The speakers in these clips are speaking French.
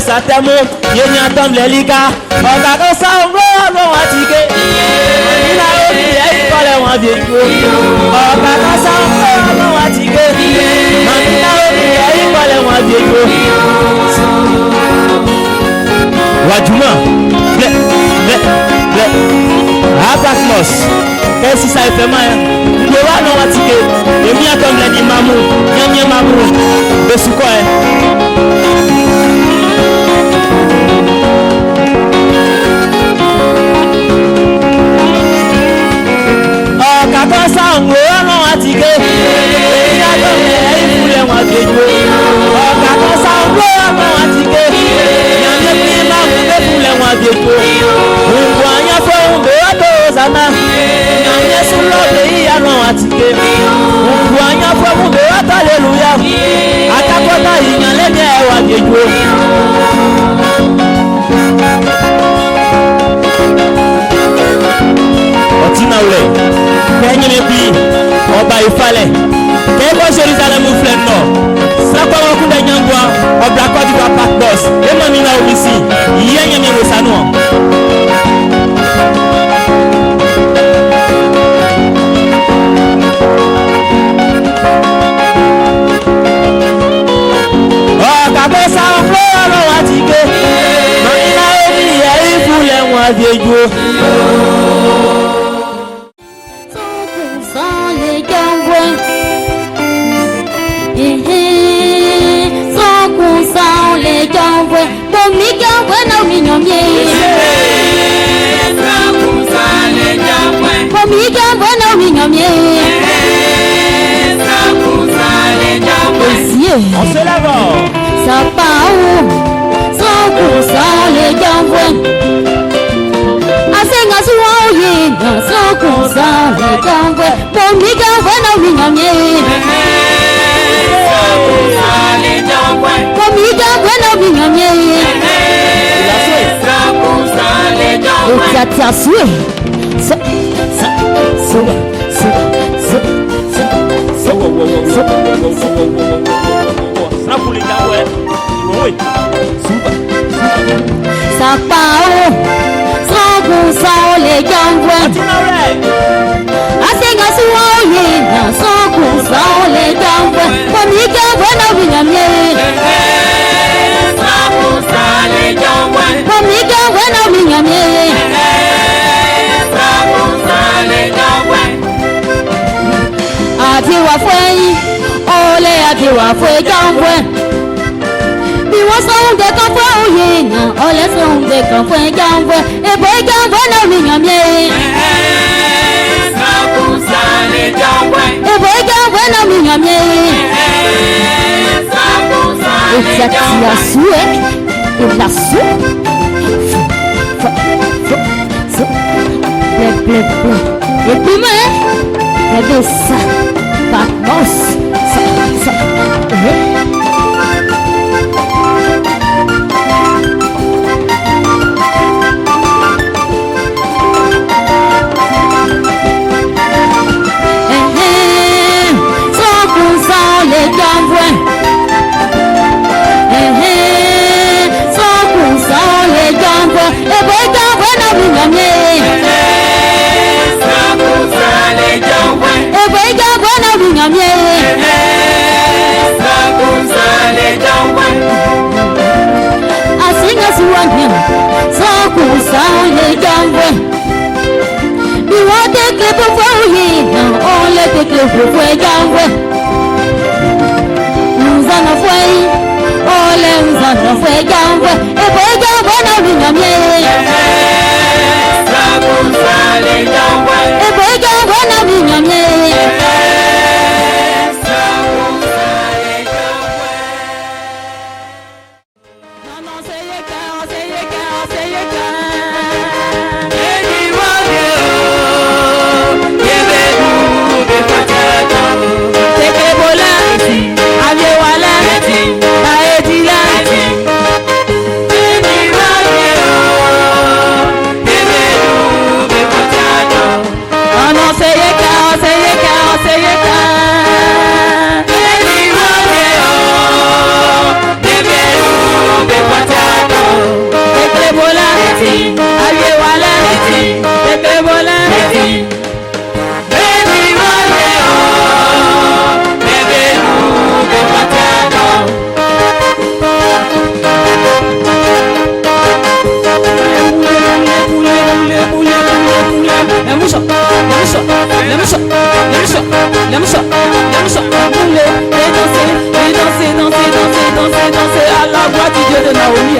Satemo, yenya tom lelika, oga ko sa ngro atike. Ina obi e ikole won bieju. Oga ko sa ngro atike. Ina obi e ikole won bieju. Wajuma, le. Abaknos. Kesi sa ifema ya. Ngo wa no atike. Emi atom le di mamu, nyanye mamu. Besuko Ifale keko Jerusalem fleno sapa wakunda nyangwa obrako di papa boss e mami na obisi yenye mi wesano kabesa floro watike mami na obi e ifule won viejo on se lève. Ça part où? 100% les gamboins. Asenga suwaye, 100% les gamboins. Pour mi gamboin na minyamye. 100% les gamboins. Pour mi gamboin na minyamye. 100% les gamboins. Et t'as soué. Ça part 100% les gamboins. Asenga suwaye, 100% les gamboins. Premier gamboin na minyamye. 100% les gamboins. Premier gamboin na minyamye. 100% les gamboins. Ati wa fwe, ole ati wa fwe gamboin. Bi won so de kan fwe oye na, ole so de kan fwe gamboin. E boy gamboin na mi nyamye. 100% les gamboin. E boy gamboin na mi nyamye. 100% les gamboin. Et la soupe. Et puis mais ça, pas mosse, ça. Les gamboins. 100% les gamboins. Et boy gamboin le fouet gambe. Nous en avons oh les nous en avons gambe. Et pour gambe nous nous mieux. Ça vous allez gambe. Et pour gambe nous nous mieux. Ça vous allez gambe. Non non c'est yeka. Danser à la voix du Dieu de Naomi.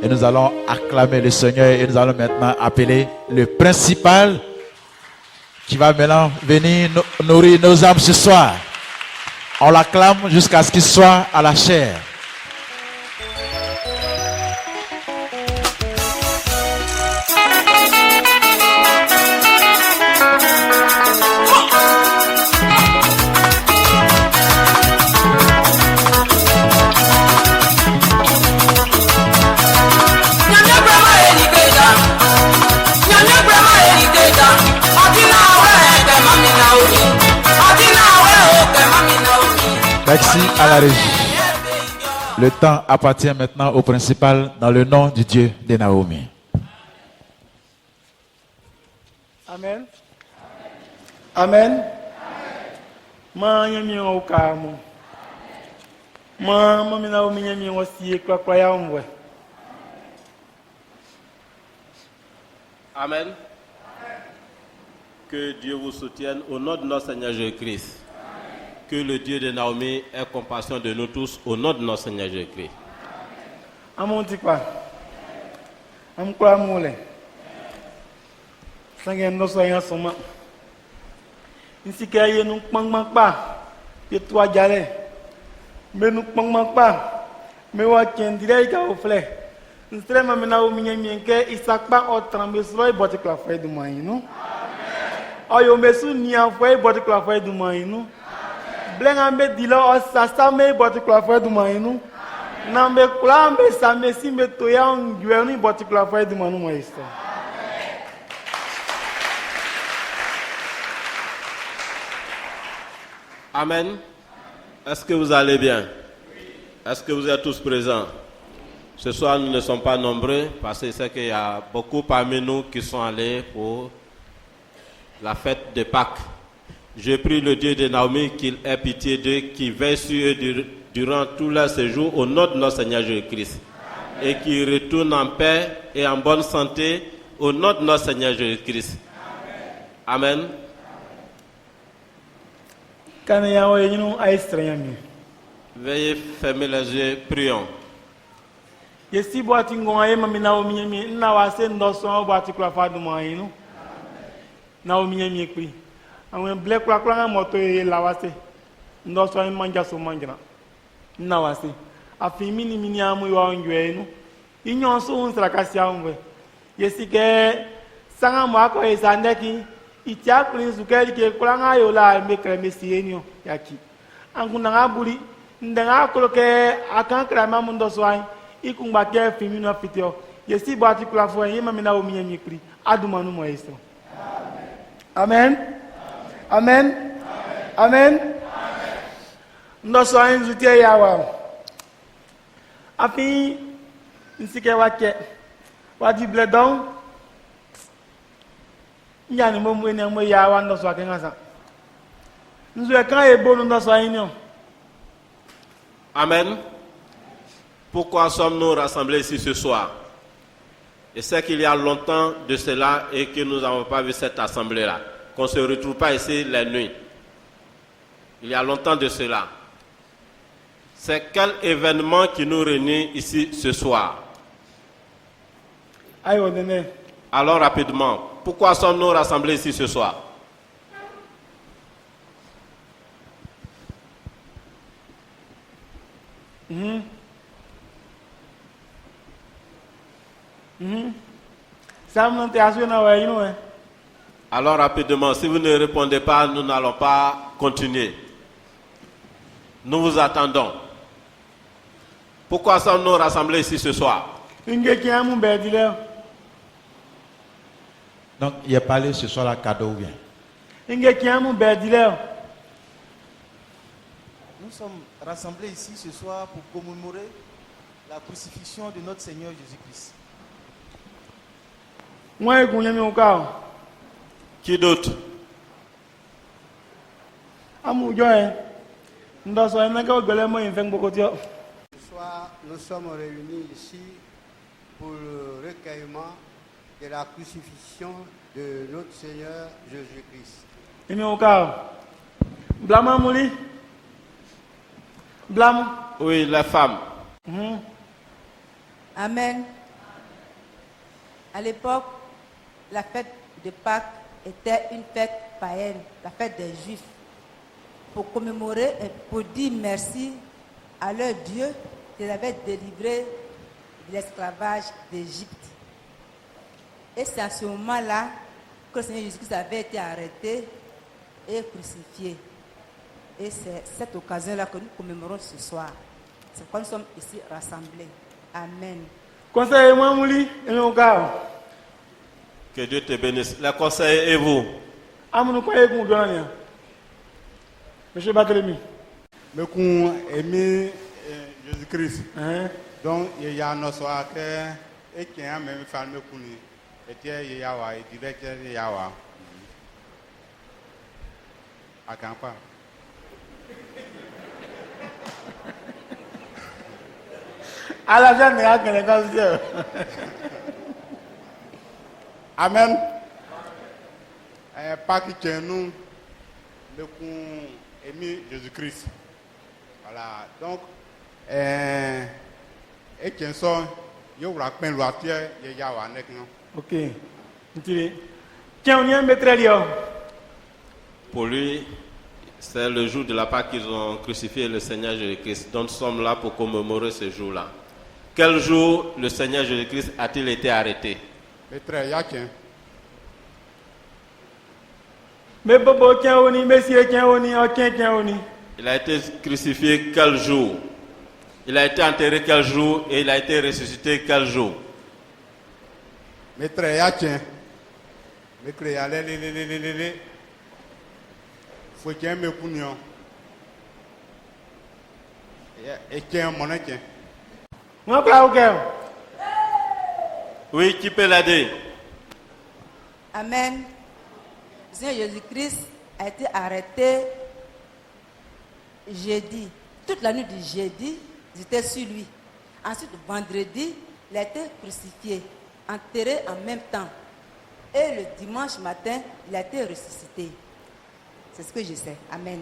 Et nous allons acclamer le Seigneur et nous allons maintenant appeler le principal qui va maintenant venir nourrir nos âmes ce soir. On l'acclame jusqu'à ce qu'il soit à la chair. Merci à la régie. Le temps appartient maintenant au principal dans le nom du Dieu de Naomi. Amen. Amen. Ma nyami o kamo. Ma mina o minyami o si kwa ya omwe. Amen. Que Dieu vous soutienne au nom de notre Seigneur Jésus-Christ. Que le Dieu de Naomi ait compassion de nous tous au nom de notre Seigneur Jésus-Christ. Amonti kwa. Amkwa mole. Sange ndo so yan soma. Insike ye nu pangmang pa. Ye twa jale. Me nu pangmang pa. Me wa kendire ka ofle. Nstrema me na o minyamienke isakpa o trambe so e bote kla foi do mãe, não? Oyo mesu nia foi bote kla foi do mãe, não? Blenga me dilo o sasa me bote kla foi do mãe, não? Na me kula me sa me si me toya on juenu bote kla foi do mano moista. Amen. Est-ce que vous allez bien? Est-ce que vous êtes tous présents? Ce soir, nous ne sommes pas nombreux parce que c'est qu'il y a beaucoup parmi nous qui sont allés pour la fête de Pâques. Je prie le Dieu de Naomi qu'il ait pitié d'eux, qu'il veille sur eux durant tout leur séjour au nom de notre Seigneur Jésus-Christ. Et qu'ils retournent en paix et en bonne santé au nom de notre Seigneur Jésus-Christ. Amen. Veuillez fermer les yeux, prions. Yesi boati ngoye mamina o minyami na wase ndoso o boati kula fa du moyi no na o minyami ekpi awon ble kula kula moto e la wase ndoso en manja so manjana na wase afi mini amu yo onjwe no inyo so unsra kasia onwe yesi ke sanga mo ako e sandeki itia kulin sukeli ke kula ngayo la me kremesi enyo yaki anguna ngabuli ndanga koloke akan krama mundo so ai ikungba ke fimino fitio yesi boati kula fo yema mina o minyami kri adumanu mo yeso. Amen. Amen. Amen. Ndoso en zutie yawa afi nsike wake wadi bledon nyani mo mu ene mo yawa ndoso akengasa nzu e kan e bonu ndoso ayinio. Amen. Pourquoi sommes-nous rassemblés ici ce soir? Et c'est qu'il y a longtemps de cela et que nous n'avons pas vu cette assemblée-là, qu'on ne se retrouve pas ici la nuit. Il y a longtemps de cela. C'est quel événement qui nous réunit ici ce soir? Alors rapidement, pourquoi sommes-nous rassemblés ici ce soir? Alors rapidement, si vous ne répondez pas, nous n'allons pas continuer. Nous vous attendons. Pourquoi sommes-nous rassemblés ici ce soir? Donc, il a parlé ce soir à cadeau ou bien? Nous sommes rassemblés ici ce soir pour commémorer la crucifixion de notre Seigneur Jésus-Christ. Qui d'autre? Ce soir, nous sommes réunis ici pour le recueillement de la crucifixion de notre Seigneur Jésus-Christ. Oui, la femme. Amen. À l'époque, la fête de Pâques était une fête païenne, la fête des Juifs, pour commémorer et pour dire merci à leur Dieu qui les avait délivrés de l'esclavage d'Égypte. Et c'est à ce moment-là que le Seigneur Jésus-Christ avait été arrêté et crucifié. Et c'est cette occasion-là que nous commémorons ce soir. C'est pourquoi nous sommes ici rassemblés. Amen. Que Dieu te bénisse. Les conseils et vous? Monsieur Bagremi. Mais qu'on aime Jésus-Christ. Donc, il y a un soir et qui a même fait le coup. Et il y a un direct. à Campa. À la jeune, il y a quelqu'un. Amen. Pas que nous, le coup émis Jésus-Christ. Voilà. Donc, et qui sont, il y a la peine loitière, il y a un écran. Ok. Tiens, on y a un maître Léo. Pour lui, c'est le jour de la Pâque qu'ils ont crucifié le Seigneur Jésus-Christ. Donc nous sommes là pour commémorer ce jour-là. Quel jour le Seigneur Jésus-Christ a-t-il été arrêté? Maître, il y a qu'un. Mais Bobo, tiens, on y, monsieur, tiens, on y, ok, tiens, on y. Il a été crucifié quel jour? Il a été enterré quel jour? Et il a été ressuscité quel jour? Maître, il y a qu'un. Maître, il y a les. Faut qu'il y ait un mécounion. Et qu'il y ait un monnaie. Moi, pas ok. Oui, qui peut l'aider? Amen. Le Seigneur Jésus-Christ a été arrêté jeudi. Toute la nuit du jeudi, j'étais sur lui. Ensuite, vendredi, il a été crucifié, enterré en même temps. Et le dimanche matin, il a été ressuscité. C'est ce que je sais. Amen.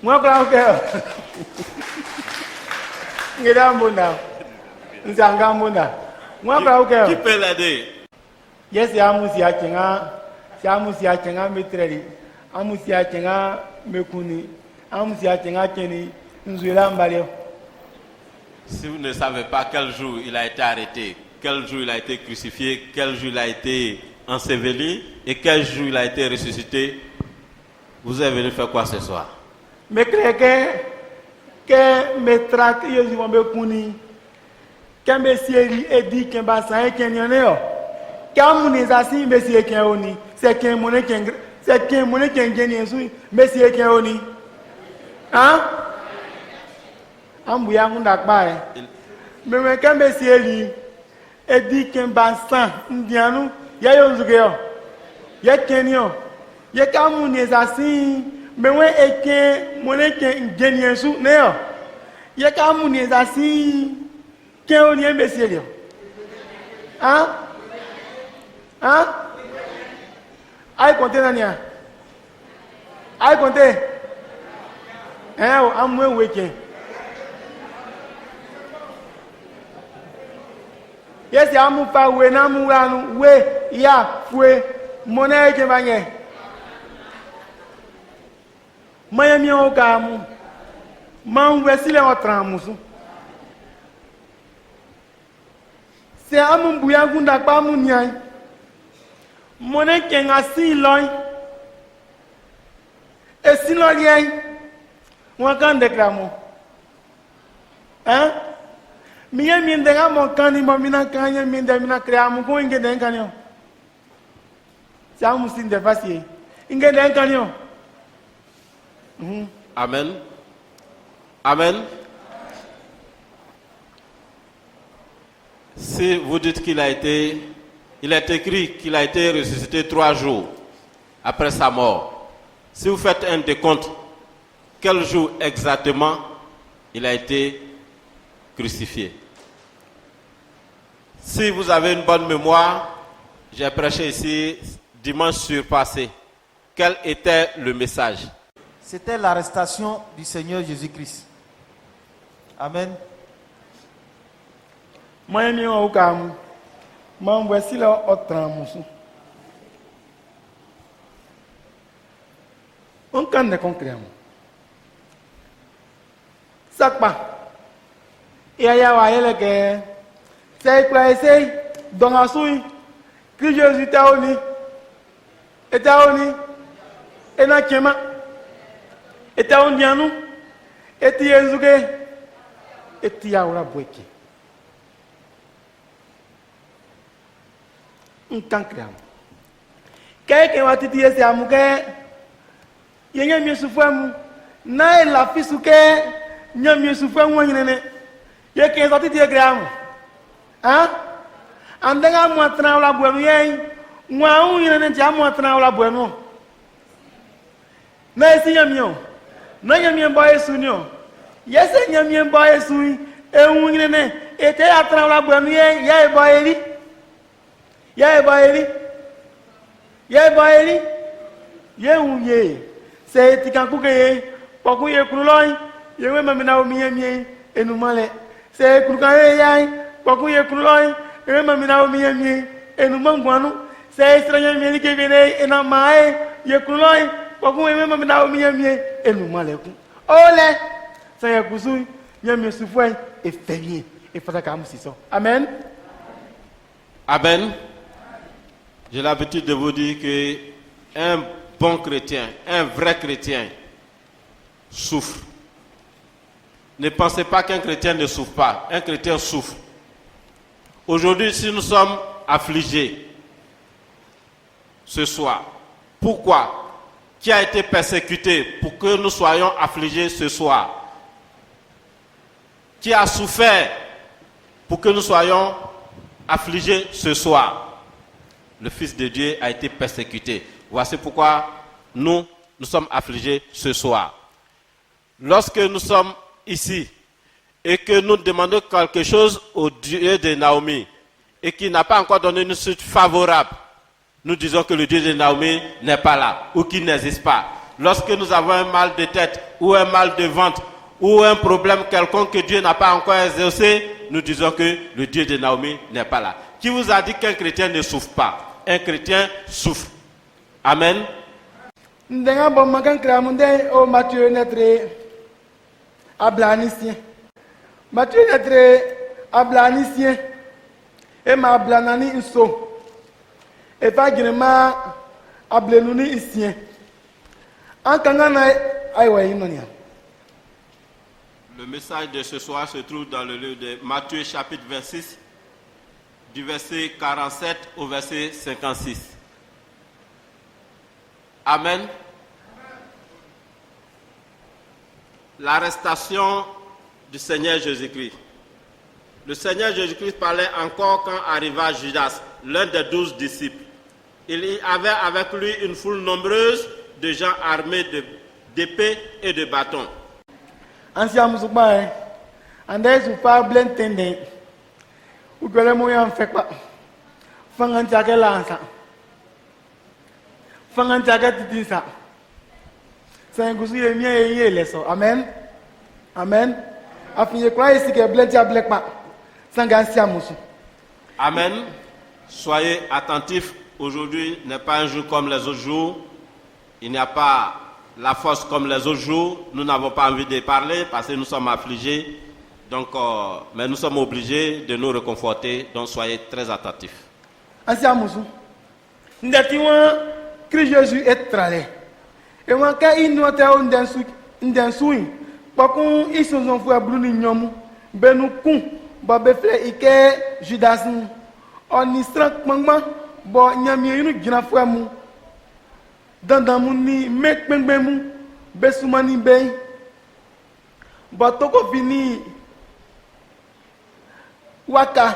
Moi, pas ok. Qui peut l'aider? Yes, Amusia Chenga, Amusia Chenga Metreli, Amusia Chenga Mekuni, Amusia Chenga Cheni, Nzuela Mbalio. Si vous ne savez pas quel jour il a été arrêté, quel jour il a été crucifié, quel jour il a été enseveli et quel jour il a été ressuscité, vous êtes venu faire quoi ce soir? Mais que me traque, je vais me punir. Quand monsieur dit qu'il va s'en aller, quand on est assis, monsieur qui est oni, c'est qu'un monnaie qui gagne, monsieur qui est oni. Hein? Ambouya Mundakbae. Mais quand monsieur dit qu'il va s'en aller, il y a un zugéo, il y a Kenyon, il y a quand on est assis, mais moi, et que monnaie qui gagne, il y a quand on est assis. Qui on y est, monsieur? Hein? Hein? Aïe, comptez, Nania. Aïe, comptez. Hein, à moi, week-end. Yes, il y a un mou pas, ouais, n'a mou, ouais, il y a, ouais, monnaie qui va y aller. Moi, je suis au Gamou. Moi, je suis au Tramoussou. C'est un mon bouillon qu'on n'a pas mon yai. Mon est qu'un assis loin. Et si l'on y est, on can déclamer. Hein? Mie mine de mon cani, mon mina cani, mine de mina créa, mon coin que d'un canion. C'est un moussin de facier. Inge d'un canion. Amen. Amen. Si vous dites il est écrit qu'il a été ressuscité 3 jours après sa mort. Si vous faites un décompte, quel jour exactement il a été crucifié? Si vous avez une bonne mémoire, j'ai prêché ici dimanche surpassé. Quel était le message? C'était l'arrestation du Seigneur Jésus-Christ. Amen. Moi, je suis au Gamou. Moi, je suis au Tramoussou. On can de concret. Ça pas. Et il y a un que c'est quoi essayer dans la souille que Jésus t'a uni. Et t'a uni. Et n'a qu'un. Et t'a uni à nous. Et t'y es zouké. Et t'y as la boîte. Un cancre. Quelqu'un va te dire c'est à mouké. Il y a mieux souffert. Na la fille souké. Il y a mieux souffert. Moi, il y a quelqu'un qui te dire hein? En dehors de moi, la bonne. Moi, il y a un moi, la bonne. Na esi nyamio. Na nyamio ba Yesu ni o. Yese nyamio ba Yesu ewu nyene ete atra la bwa mi ya e ba Eli. Ya e ba Eli. Ya e ba Eli. Ye wu ye. Se tikanku ke ye. Poku ye kruloi. Ye we mamina o mi enumale. Se kruka ye yai. Poku ye kruloi. Ye mamina o mi enumangwanu. Se stranya mi ke vene ena mai ye kruloi. Poku ye mamina o mi enumale ku. Ole. Se ye kusu ye mi sufoi e ferié et fataka musiso. Amen. Amen. J'ai l'habitude de vous dire que un bon chrétien, un vrai chrétien souffre. Ne pensez pas qu'un chrétien ne souffre pas. Un chrétien souffre. Aujourd'hui, si nous sommes affligés ce soir, pourquoi? Qui a été persécuté pour que nous soyons affligés ce soir? Qui a souffert pour que nous soyons affligés ce soir? Le Fils de Dieu a été persécuté. Voici pourquoi nous sommes affligés ce soir. Lorsque nous sommes ici et que nous demandons quelque chose au Dieu de Naomi et qu'il n'a pas encore donné une suite favorable, nous disons que le Dieu de Naomi n'est pas là ou qu'il n'existe pas. Lorsque nous avons un mal de tête ou un mal de ventre ou un problème quelconque que Dieu n'a pas encore exaucé, nous disons que le Dieu de Naomi n'est pas là. Qui vous a dit qu'un chrétien ne souffre pas? Un chrétien souffre. Amen. Ndenga bon makan kramunde o Matthieu netre ablanisien. Matthieu netre ablanisien e ma ablanani inso. E fa ginema ablenuni isien. An kangana aywa yinonia. Le message de ce soir se trouve dans le livre de Matthieu chapitre 26, du verset 47 au verset 56. Amen. L'arrestation du Seigneur Jésus-Christ. Le Seigneur Jésus-Christ parlait encore quand arriva Judas, l'un des 12 disciples. Il y avait avec lui une foule nombreuse de gens armés d'épées et de bâtons. Ancien musulman, andai su pa blentende. U gele mo yan fek pa. Fangan jage lansa. Fangan jage titisa. Saint gusu ye mien ye leso. Amen. Amen. Afinye kwa isi ke blenti blek pa. Sangan sia musu. Amen. Soyez attentifs. Aujourd'hui n'est pas un jour comme les autres jours. Il n'y a pas la force comme les autres jours. Nous n'avons pas envie de parler parce que nous sommes affligés. Donc, mais nous sommes obligés de nous réconforter. Donc, soyez très attentifs. Ancien musu. Ndati wa Christ Jésus est tralé. Et wa ka inote o ndensu. Pakun isonzon fu abluni nyomu. Benu kun ba befle ike Judas. On istrak mangma bo nyami yinu gina fu amu. Dandamu ni mekpengbemu besumani be batoko fini waka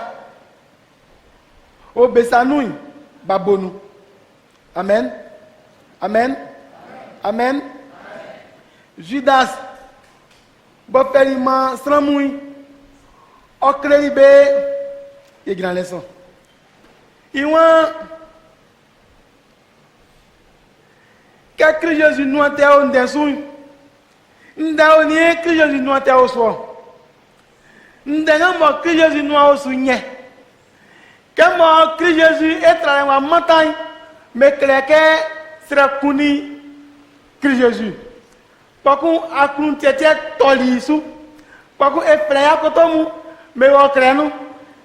o besanui babonu. Amen. Amen. Amen. Judas boferima sramui okrelibe ye grand leçon. Iwan que Jésus nous a été en dessous. Ndao ni que Jésus nous a été au soir. Ndanga que Jésus nous a au soigné. Comme que Jésus est dans la montagne, mais que sera connu que Jésus. Parce qu'on a connu tete tolisu. Parce qu'on est frère à côté nous, mais on crée nous.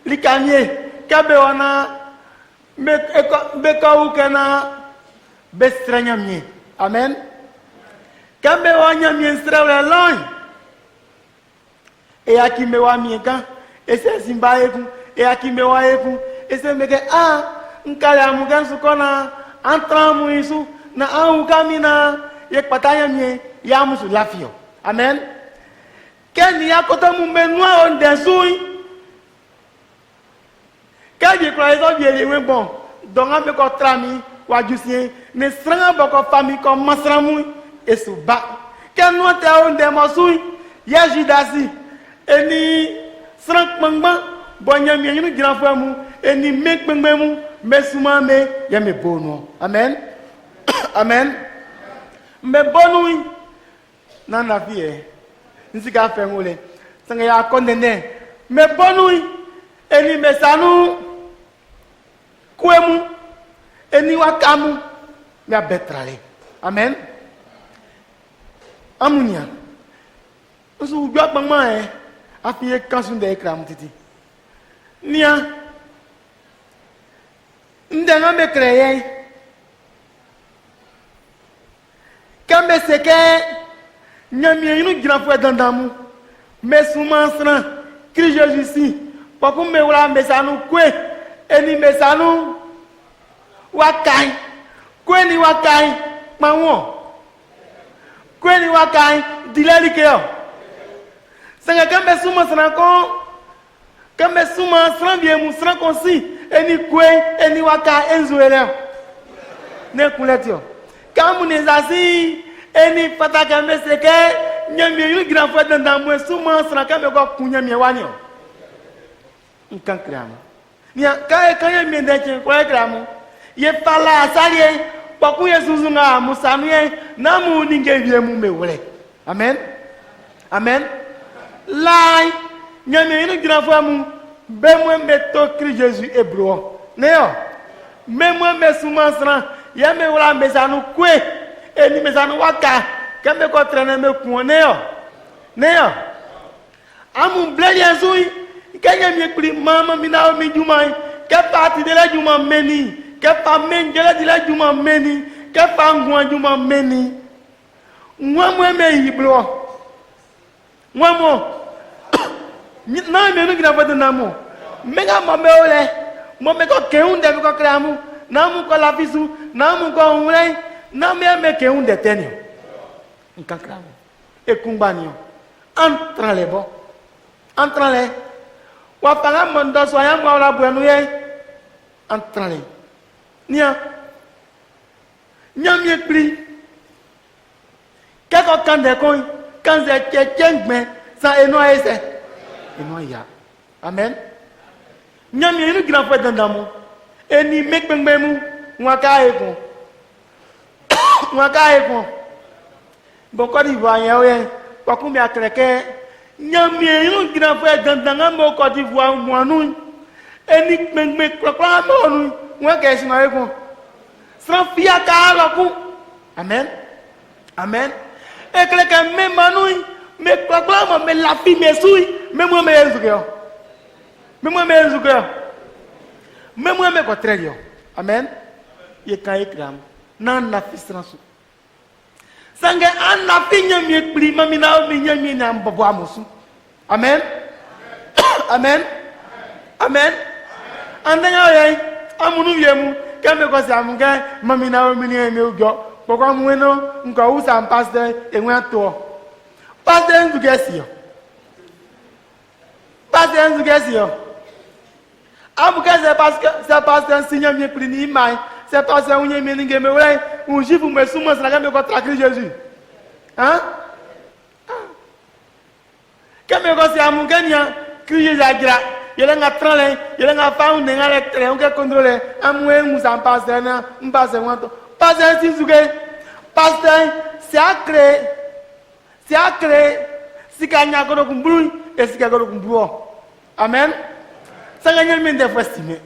L'icamier, kabewana, beka ou kana, bestranyamie. Amen. Kambe wanya mienstra loin. E aqui meu amiga, esse é Zimbaeku, e aqui meu aeku, esse é meke nkala mugansu kona, entramo isso na au camina, e pataya mie, ya musu lafio. Amen. Ken ya kota mu menua on desui. Kaji kraiso bieli we bon. Donga me ko trami wajusien ne stranga boko famille comme masramu et sous bas. Quand nous avons des morceaux, il y a Judasi, et ni Frank Mangban, Bonyam Yang, grand frère, et ni Mek Mangmou, mais souvent, mais il y a mes bons. Amen. Amen. Mais bon, oui, non, la vie, nous sommes fait mouler. Ça y a condamné. Mais bon, oui, et ni mais ça nous, Kouemou, et ni Wakamu, mais à Betrale. Amen. Amounia. Nous sommes bien maman, a fait quand on déclare titi. Nia. Ndanga me créé. Quand me seke, nyami nous grand frère dandamu. Mais souvent sran, cri Jésus si. Pourquoi me wala me ça nous kwe, et ni me ça nous wakai. Kwe ni wakai, mawo. Kweni wakai dilali keo. Sanga kambe suma sranko. Kambe suma srambie mu sranko si eni kwe eni waka enzuele. Ne kuletio. Kamu nezasi eni fata kambe seke nyamie yu grand frère dandamu suma sranka me ko kunyamie wanyo. Nkan kramu. Nia kae kanye mendeche kwa kramu. Ye fala asalie Paku Yesu nga musanuye namu ninge mu mewele. Amen. Amen. Lai nyame inu grand frère mu bemwe meto Christ Jésus ebro. Neo. Memwe mesumansran ya me wala mesanu kwe eni mesanu waka kembe ko trene me ku neo. Neo. Amu ble Yesu kenya mi kuri mama mina mi jumai ke parti de la juma meni. Kepa menjela di la juma meni, kepa ngwa juma meni. Ngwa me yiblo. Ngwa na me no gina fata namo. Mega mame ole. Mo me ko keunde ko kramu. Namu ko lafisu, namu ko unle, na me keunde tenio. Nka kramu. E kumbanio. Entra le bo. Entra le. Wa panga mondo so ya ngwa la buenu ye. Entra le. Nia nyamie pli keko kande koy kanze chengme sa eno ese eno ya amen nyamie inu grand frère dandamu eni mekpengmemu nwaka eko boko di voye ye pakumi akreke nyamie inu grand frère dandanga mo ko di voye moanu eni kpengme krokra mo nu Moi que je m'arrête con. Sans fier car la Amen. Amen. Et que les même manouille, mais proclame, mais la fille me souille, mais moi me ezugeo. Mais moi me ezugeo. Mais moi me contrario. Amen. Ye quand écram. Nan la fille sans sou. Sangue an la fille nyami pli mamina mi nyami na mbabo amusu. Amen. Amen. Amen. Andanya ye. Amunu yemu kembe ko se amunga mami na o mini eme ugo poko mueno nko usa pastor enwe ato pastor nzugesio abuka se pastor sinya mi plini mai se pastor unye mi ninge me wele un jifu me sumo se la kembe ko tra Christ Jésus hein kembe ko se amunga nia Christ Jésus agira yele nga trale yele nga fa un nga lectre on ke contrôler amwe musa passer na mbase wanto passer si zuge passer c'est à créer si kanya ko kumbru et si ka ko kumbru amen sanga nyel min de festime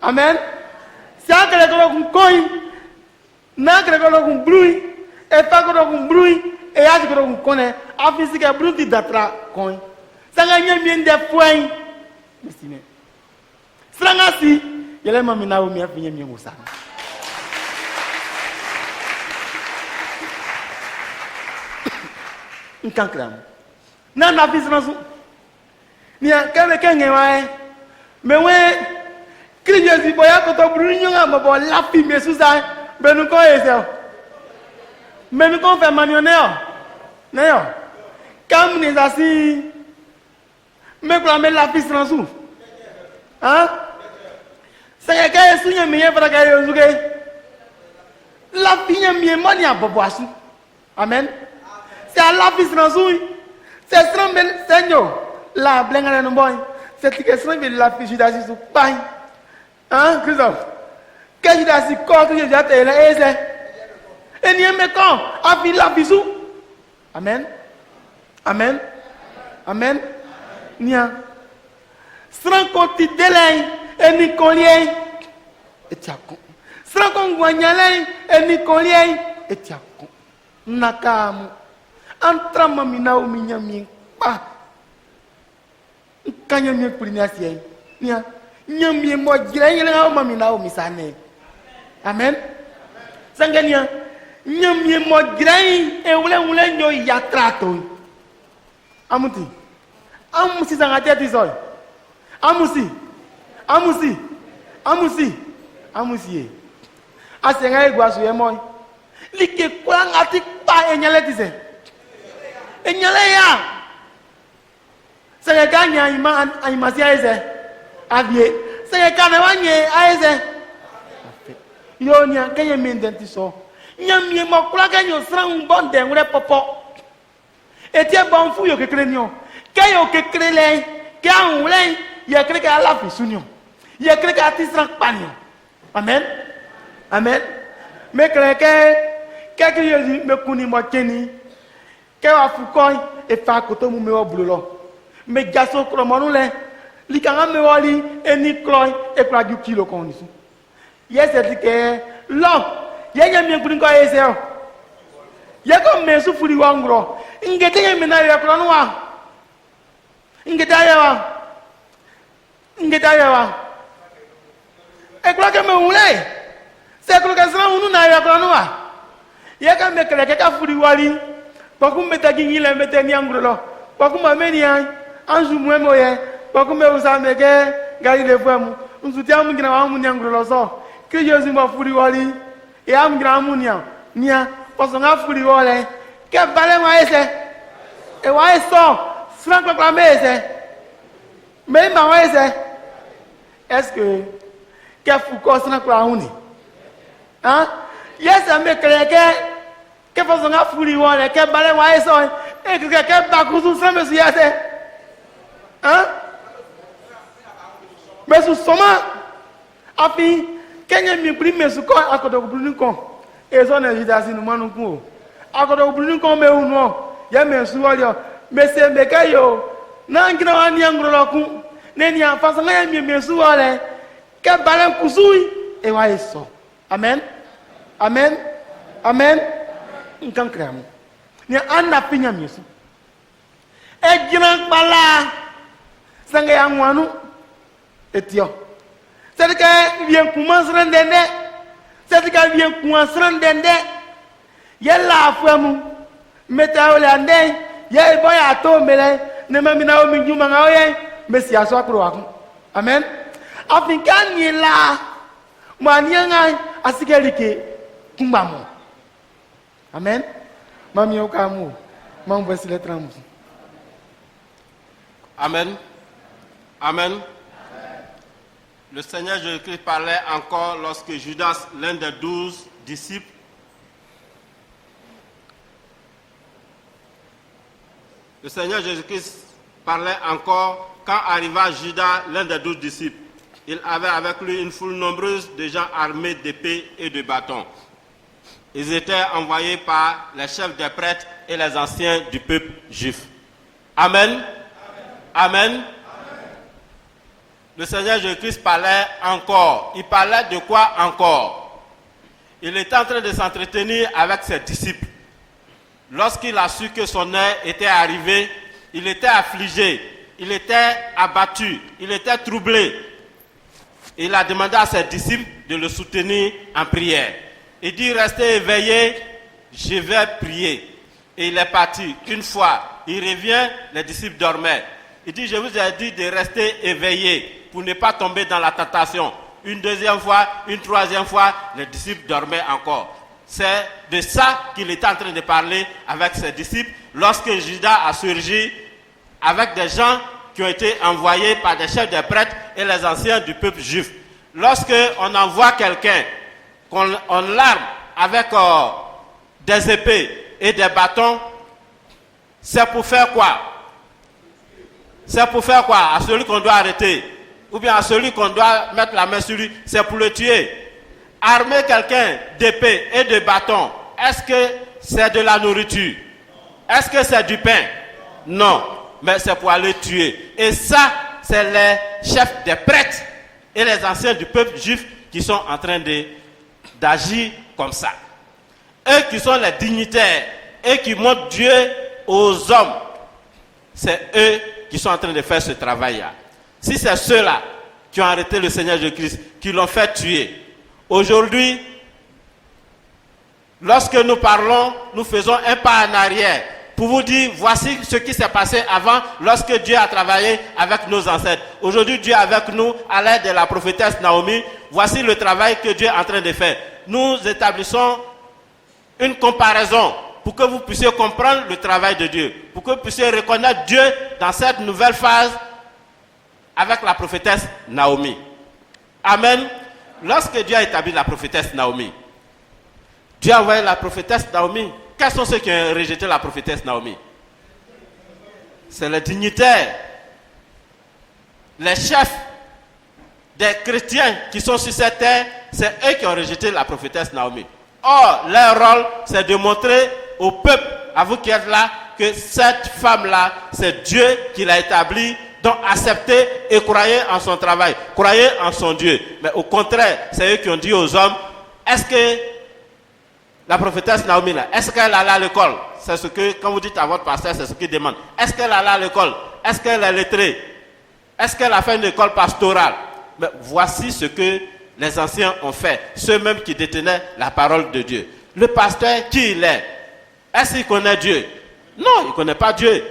amen c'est à créer ko koy na créer ko kumbru et pa ko kumbru et ya ko kone afisi ka bruti datra koy Sanga nyamie de foin. Destiné. Sanga si, yele mami na o mi afinye mi musa. Nkankram. Na na fi sransu. Ni akebe kenge wae. Mewe Christ Jésus boya ko to buru nyonga bobo la fi me susa. Benu ko ese. Menu ko fe manioneo. Neo. Kam ni asi me clamer la fille sans sou. Hein? C'est que sunya miye para ka yozuge. la vie est moni à boboasu. Amen. C'est à la vie transouille. C'est strambel Seigneur. La blenga no boy. C'est que strambel la vie Judas sous pain. Hein, Christophe. Que Judas corps que Judas est là et n'y me quand a vie la vie sous. Amen. Amen. Amen. Nia. Sran konti delay et ni collier et tiako. Sran kon guanyalay et ni collier et tiako. Nakamu. Entra mamina o minha pa. Kanya mi kuliniasie. Nia. Nyamie mo gira yele mamina o misane. Amen. Sangania. Nyamie mo gira e wule nyo ya trato. Amuti. Amusi zangate tisoy. Amusi. Asenga egwasu yemoy. Like kwang ati pa enyale tise. Enyale ya. Senge kanya ima si aise. Avie. Senge kane wanye aise. Yo nya kenye mendenti so. Nyamie mokula kenyo sran bonde ngure popo. Etie bonfu yo kekrenyo. Kayo kekrele. Kya ngule. Il crée qu'à la fisunion. Il crée qu'à tisran pagnon. Amen. Amen. Mais que Jésus me kuni mo keni. Que wa fukoi e fa koto mu me o blulo. Me gaso kromonu le. Li kanga me wali eni kloy e kwa du kilo konisu. Yes c'est que lo yenya mi kuni ko ese o. Ye ko me su furi wangro. Ngete ye me na ya kronu wa. Ngete ya wa. Ngetayawa ekloke me wule se ekloke sra unu na ya kranwa ye ka me kele ka furi wali poku meta gingile meta ni angrulo poku ma meni anju mwemo ye poku me usa me ke gari le femu nsuti amu gina wa mu ni angrulo so ke Jésus ma furi wali e am gina mu nia poso nga furi wale ke bale wa ese e wa eso sra kwa me ese me ma wa ese. Est-ce que Foucault s'en a quoi on est? Hein? Yes, mais que façon à fouiller ou que balai ouais ça et que bakusu ça me suis assez. Hein? Mais sous soma a fi Kenya mi prime su ko akodo blunu ko e so na Judas nu manu ko akodo blunu ko me unu ya me su olio me se me kayo na ngina wani angro ku neni a façon ya mi su ole ke balan kusui e wa eso. Amen. Amen. Amen. Nkan kram ni anda pinya misu e giran bala sanga ya nwanu etio c'est que vient commencer ndende c'est que vient commencer ndende yella afamu metaole ande ye boya to mele ne mamina o mi juma ngaoye mesia so akro akun. Amen. African ni la manianga asigelike kumbamo. Amen. Mami okamu mam voici les trams. Amen. Amen. Le Seigneur Jésus-Christ parlait encore lorsque Judas, l'un des 12 disciples, le Seigneur Jésus-Christ parlait encore quand arriva Judas, l'un des 12 disciples. Il avait avec lui une foule nombreuse de gens armés d'épées et de bâtons. Ils étaient envoyés par les chefs des prêtres et les anciens du peuple juif. Amen. Amen. Amen. Le Seigneur Jésus-Christ parlait encore. Il parlait de quoi encore? Il était en train de s'entretenir avec ses disciples. Lorsqu'il a su que son heure était arrivée, il était affligé, il était abattu, il était troublé. Il a demandé à ses disciples de le soutenir en prière. Il dit, restez éveillés, je vais prier. Et il est parti. Une fois, il revient, les disciples dormaient. Il dit, je vous ai dit de rester éveillés pour ne pas tomber dans la tentation. Une deuxième fois, une troisième fois, les disciples dormaient encore. C'est de ça qu'il était en train de parler avec ses disciples lorsque Judas a surgi avec des gens qui ont été envoyés par des chefs des prêtres et les anciens du peuple juif. Lorsque on envoie quelqu'un, qu'on l'arme avec des épées et des bâtons, c'est pour faire quoi? C'est pour faire quoi? À celui qu'on doit arrêter, ou bien à celui qu'on doit mettre la main sur lui, c'est pour le tuer. Armer quelqu'un d'épée et de bâton, est-ce que c'est de la nourriture? Est-ce que c'est du pain? Non, mais c'est pour aller tuer. Et ça, c'est les chefs des prêtres et les anciens du peuple juif qui sont en train d'agir comme ça. Eux qui sont les dignitaires et qui montrent Dieu aux hommes, c'est eux qui sont en train de faire ce travail-là. Si c'est ceux-là qui ont arrêté le Seigneur Jésus-Christ, qui l'ont fait tuer, aujourd'hui, lorsque nous parlons, nous faisons un pas en arrière pour vous dire, voici ce qui s'est passé avant, lorsque Dieu a travaillé avec nos ancêtres. Aujourd'hui, Dieu est avec nous à l'aide de la prophétesse Naomi. Voici le travail que Dieu est en train de faire. Nous établissons une comparaison pour que vous puissiez comprendre le travail de Dieu, pour que vous puissiez reconnaître Dieu dans cette nouvelle phase avec la prophétesse Naomi. Amen. Lorsque Dieu a établi la prophétesse Naomi, Dieu a envoyé la prophétesse Naomi. Quels sont ceux qui ont rejeté la prophétesse Naomi? C'est les dignitaires, les chefs des chrétiens qui sont sur cette terre, c'est eux qui ont rejeté la prophétesse Naomi. Or, leur rôle, c'est de montrer au peuple, à vous qui êtes là, que cette femme-là, c'est Dieu qui l'a établie. Donc, acceptez et croyez en son travail, croyez en son Dieu. Mais au contraire, c'est eux qui ont dit aux hommes, est-ce que la prophétesse Naomi, là, est-ce qu'elle allait à l'école? C'est ce que, quand vous dites à votre pasteur, c'est ce qu'il demande. Est-ce qu'elle allait à l'école? Est-ce qu'elle est lettrée? Est-ce qu'elle a fait une école pastorale? Mais voici ce que les anciens ont fait, ceux-mêmes qui détenaient la parole de Dieu. Le pasteur, qui il est? Est-ce qu'il connaît Dieu? Non, il ne connaît pas Dieu.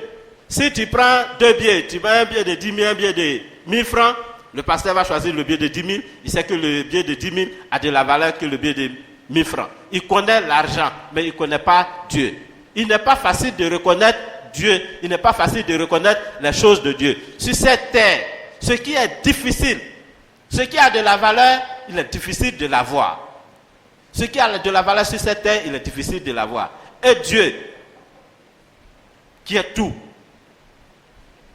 Si tu prends 2 billets, tu mets un billet de 10 000, un billet de 1000 francs, le pasteur va choisir le billet de 10 000. Il sait que le billet de 10 000 a de la valeur que le billet de 1000 francs. Il connaît l'argent, mais il ne connaît pas Dieu. Il n'est pas facile de reconnaître Dieu. Il n'est pas facile de reconnaître les choses de Dieu. Sur cette terre, ce qui est difficile, ce qui a de la valeur, il est difficile de l'avoir. Ce qui a de la valeur sur cette terre, il est difficile de l'avoir. Et Dieu, qui est tout,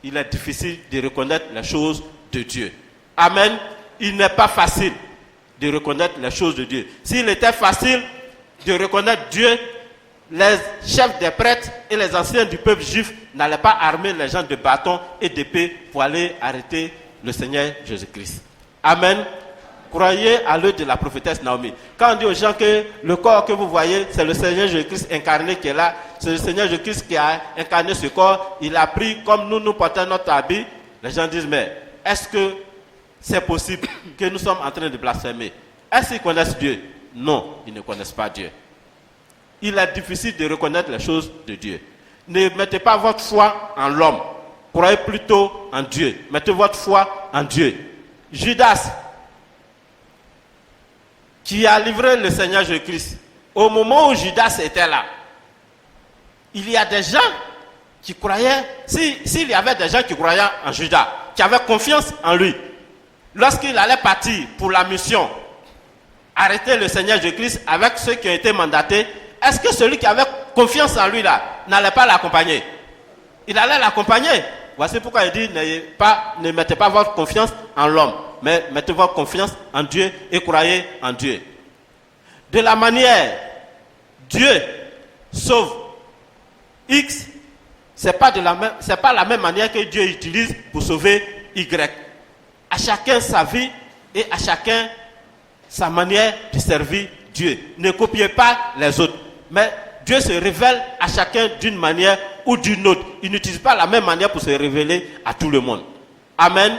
il est difficile de reconnaître les choses de Dieu. Amen. Il n'est pas facile de reconnaître les choses de Dieu. S'il était facile de reconnaître Dieu, les chefs des prêtres et les anciens du peuple juif n'allaient pas armer les gens de bâtons et d'épées pour aller arrêter le Seigneur Jésus-Christ. Amen. Croyez à l'œuvre de la prophétesse Naomi. Quand on dit aux gens que le corps que vous voyez, c'est le Seigneur Jésus-Christ incarné qui est là, c'est le Seigneur Jésus-Christ qui a incarné ce corps, il a pris comme nous portons notre habit, les gens disent, mais est-ce que c'est possible que nous sommes en train de blasphémer? Est-ce qu'ils connaissent Dieu? Non, ils ne connaissent pas Dieu. Il est difficile de reconnaître les choses de Dieu. Ne mettez pas votre foi en l'homme. Croyez plutôt en Dieu. Mettez votre foi en Dieu. Judas, qui a livré le Seigneur Jésus-Christ, au moment où Judas était là, il y a des gens qui croyaient, s'il y avait des gens qui croyaient en Judas, qui avaient confiance en lui, lorsqu'il allait partir pour la mission, arrêter le Seigneur Jésus-Christ avec ceux qui ont été mandatés, est-ce que celui qui avait confiance en lui là n'allait pas l'accompagner? Il allait l'accompagner. Voici pourquoi il dit, ne mettez pas votre confiance en l'homme, mais mettez votre confiance en Dieu et croyez en Dieu. De la manière, Dieu sauve X, c'est pas la même manière que Dieu utilise pour sauver Y. À chacun sa vie et à chacun sa manière de servir Dieu. Ne copiez pas les autres. Mais Dieu se révèle à chacun d'une manière ou d'une autre. Il n'utilise pas la même manière pour se révéler à tout le monde. Amen.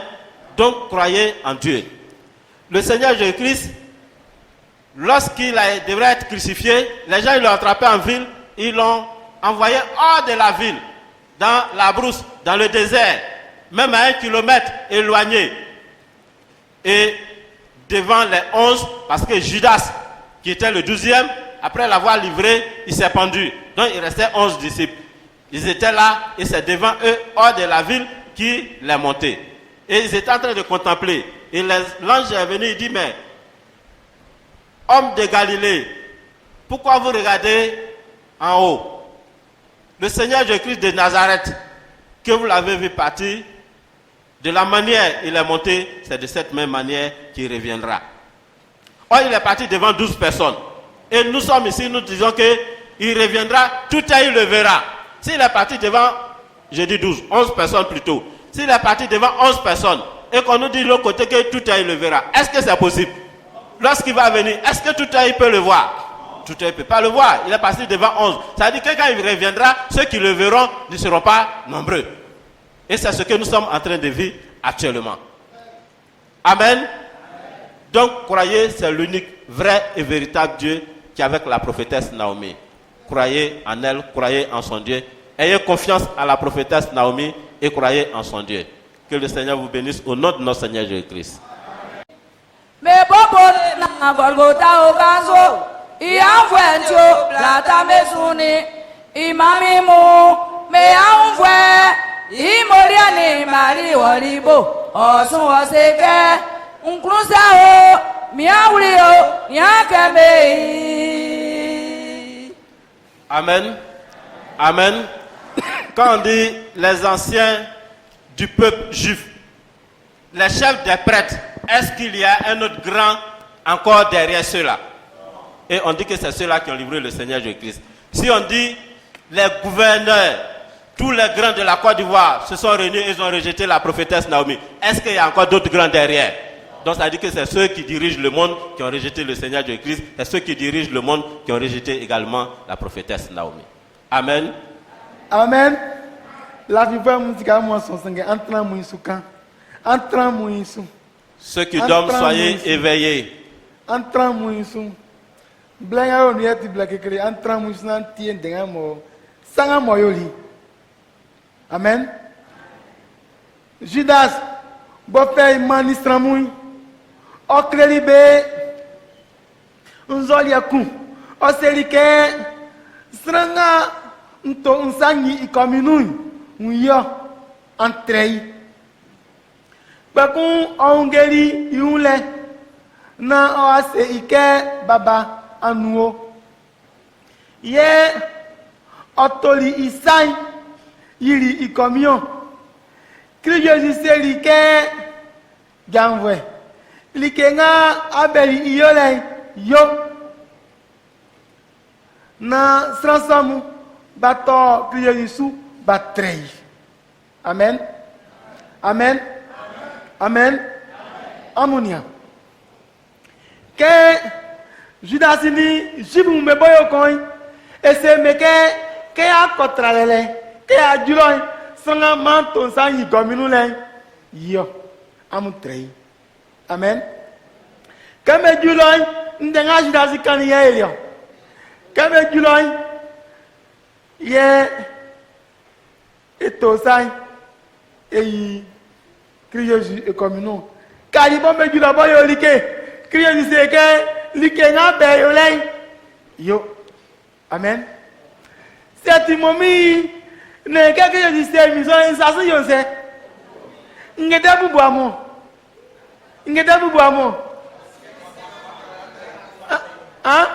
Donc, croyez en Dieu. Le Seigneur Jésus-Christ, lorsqu'il devrait être crucifié, les gens l'ont attrapé en ville, ils l'ont envoyé hors de la ville, dans la brousse, dans le désert, même à 1 kilomètre éloigné. Et devant les 11, parce que Judas, qui était le 12e, après l'avoir livré, il s'est pendu. Donc il restait 11 disciples. Ils étaient là et c'est devant eux, hors de la ville, qui les montait. Et ils étaient en train de contempler. Et l'ange est venu, il dit, mais homme de Galilée, Pourquoi vous regardez en haut? Le Seigneur Jésus-Christ de Nazareth, que vous l'avez vu partir, de la manière il est monté, c'est de cette même manière qu'il reviendra. Or, il est parti devant 12 personnes. Et nous sommes ici, nous disons qu'il reviendra, tout œil le verra. S'il est parti devant, je dis 12, 11 personnes plutôt. S'il est parti devant 11 personnes, et qu'on nous dit de l'autre côté que tout œil le verra, est-ce que c'est possible? Lorsqu'il va venir, est-ce que tout œil peut le voir? Tout œil ne peut pas le voir. Il est passé devant 11. Ça veut dire que quand il reviendra, ceux qui le verront ne seront pas nombreux. Et c'est ce que nous sommes en train de vivre actuellement. Amen. Donc, croyez, c'est l'unique, vrai et véritable Dieu qui est avec la prophétesse Naomi. Croyez en elle, croyez en son Dieu. Ayez confiance à la prophétesse Naomi et croyez en son Dieu. Que le Seigneur vous bénisse au nom de notre Seigneur Jésus-Christ. Mais bobo na Golgotha okazo iamvwentio plata mesuni imamimu me amvwe imoriani mari woribo osun oseke unklusao miawlio yakeme. Amen. Amen. Quand on dit les anciens du peuple juif, les chefs des prêtres, est-ce qu'il y a un autre grand encore derrière ceux-là? Et on dit que c'est ceux-là qui ont livré le Seigneur Jésus-Christ. Si on dit les gouverneurs, tous les grands de la Côte d'Ivoire se sont réunis et ils ont rejeté la prophétesse Naomi, est-ce qu'il y a encore d'autres grands derrière? Donc ça dit que c'est ceux qui dirigent le monde qui ont rejeté le Seigneur Jésus-Christ, et ceux qui dirigent le monde qui ont rejeté également la prophétesse Naomi. Amen. Amen. La vivre musica moi son sangue entrant mon soukan. Entrant mon sou. Ceux qui dorment, soyez éveillés. Entrant mon sou. Blanca on y a ti black écrit entrant mon sou nan tien denga mo. Sanga moyoli. Amen. Judas bo fait ministre mouy. O krelibe. Unzoli akou. O selike sranga nto unsangi ikominu unyo entrei. Bakun ongeli yule na oase ike baba anuo. Ye otoli isai yiri ikomion. Kriyo jiseli ke ganwe. Like nga abeli iyole yo. Na sransamu bato kriyo jisu batrei. Amen. Amen. Amen. Amonia. Que Judas ni jibu meboyo coin et c'est me que a contralele que a juloy sanga manto sangi gominu len yo amutrei. Amen. Kame juloy ndenga Judas kan ye elio. Kame juloy ye eto sai eyi crier comme nous car il va me dire là-bas yo like crier du c'est que like nga be yo lay yo. Amen. Cette momi ne ka que du c'est mission ça se yo c'est ngeda bubu amo ngeda bubu amo ah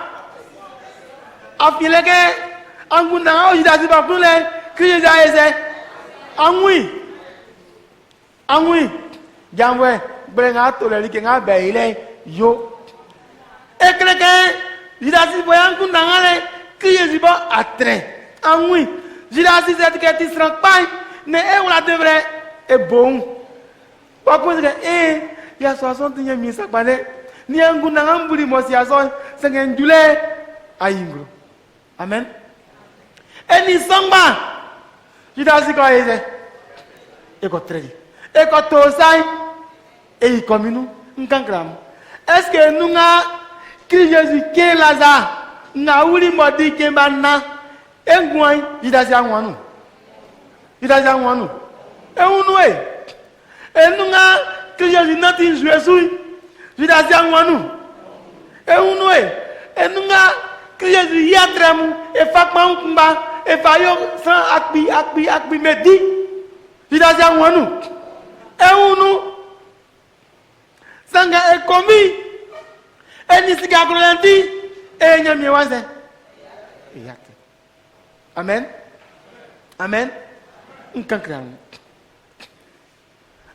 afile ke anguna o jida si ba kunle crier ja ese angui Angui, jamwe, brenga to le like nga beile yo. Ekreke, jidasi boyan ku nangale, kriye zibo atre. Angui, jidasi zet ke ti srank pai, ne e on la devrait e bon. Ba ko se ya 60 mi sakbane, ni angu nangam buri mo si aso, sengen jule ayingro. Amen. Eni samba, jidasi ko eze. E ko tredi. Et quand on s'aille, et il comme nous, est-ce que nous avons qui Jésus qui est Lazare, nous avons dit que maintenant, et nous avons dit que nous avons et nous avons que Jésus n'a pas joué sur nous avons et nous avons que Jésus y a très mou et fakman kumba et fayo sans akbi medi nous avons et nous sanga e komi e nisika grandi e nyami waze Amen. Amen. Un triangle.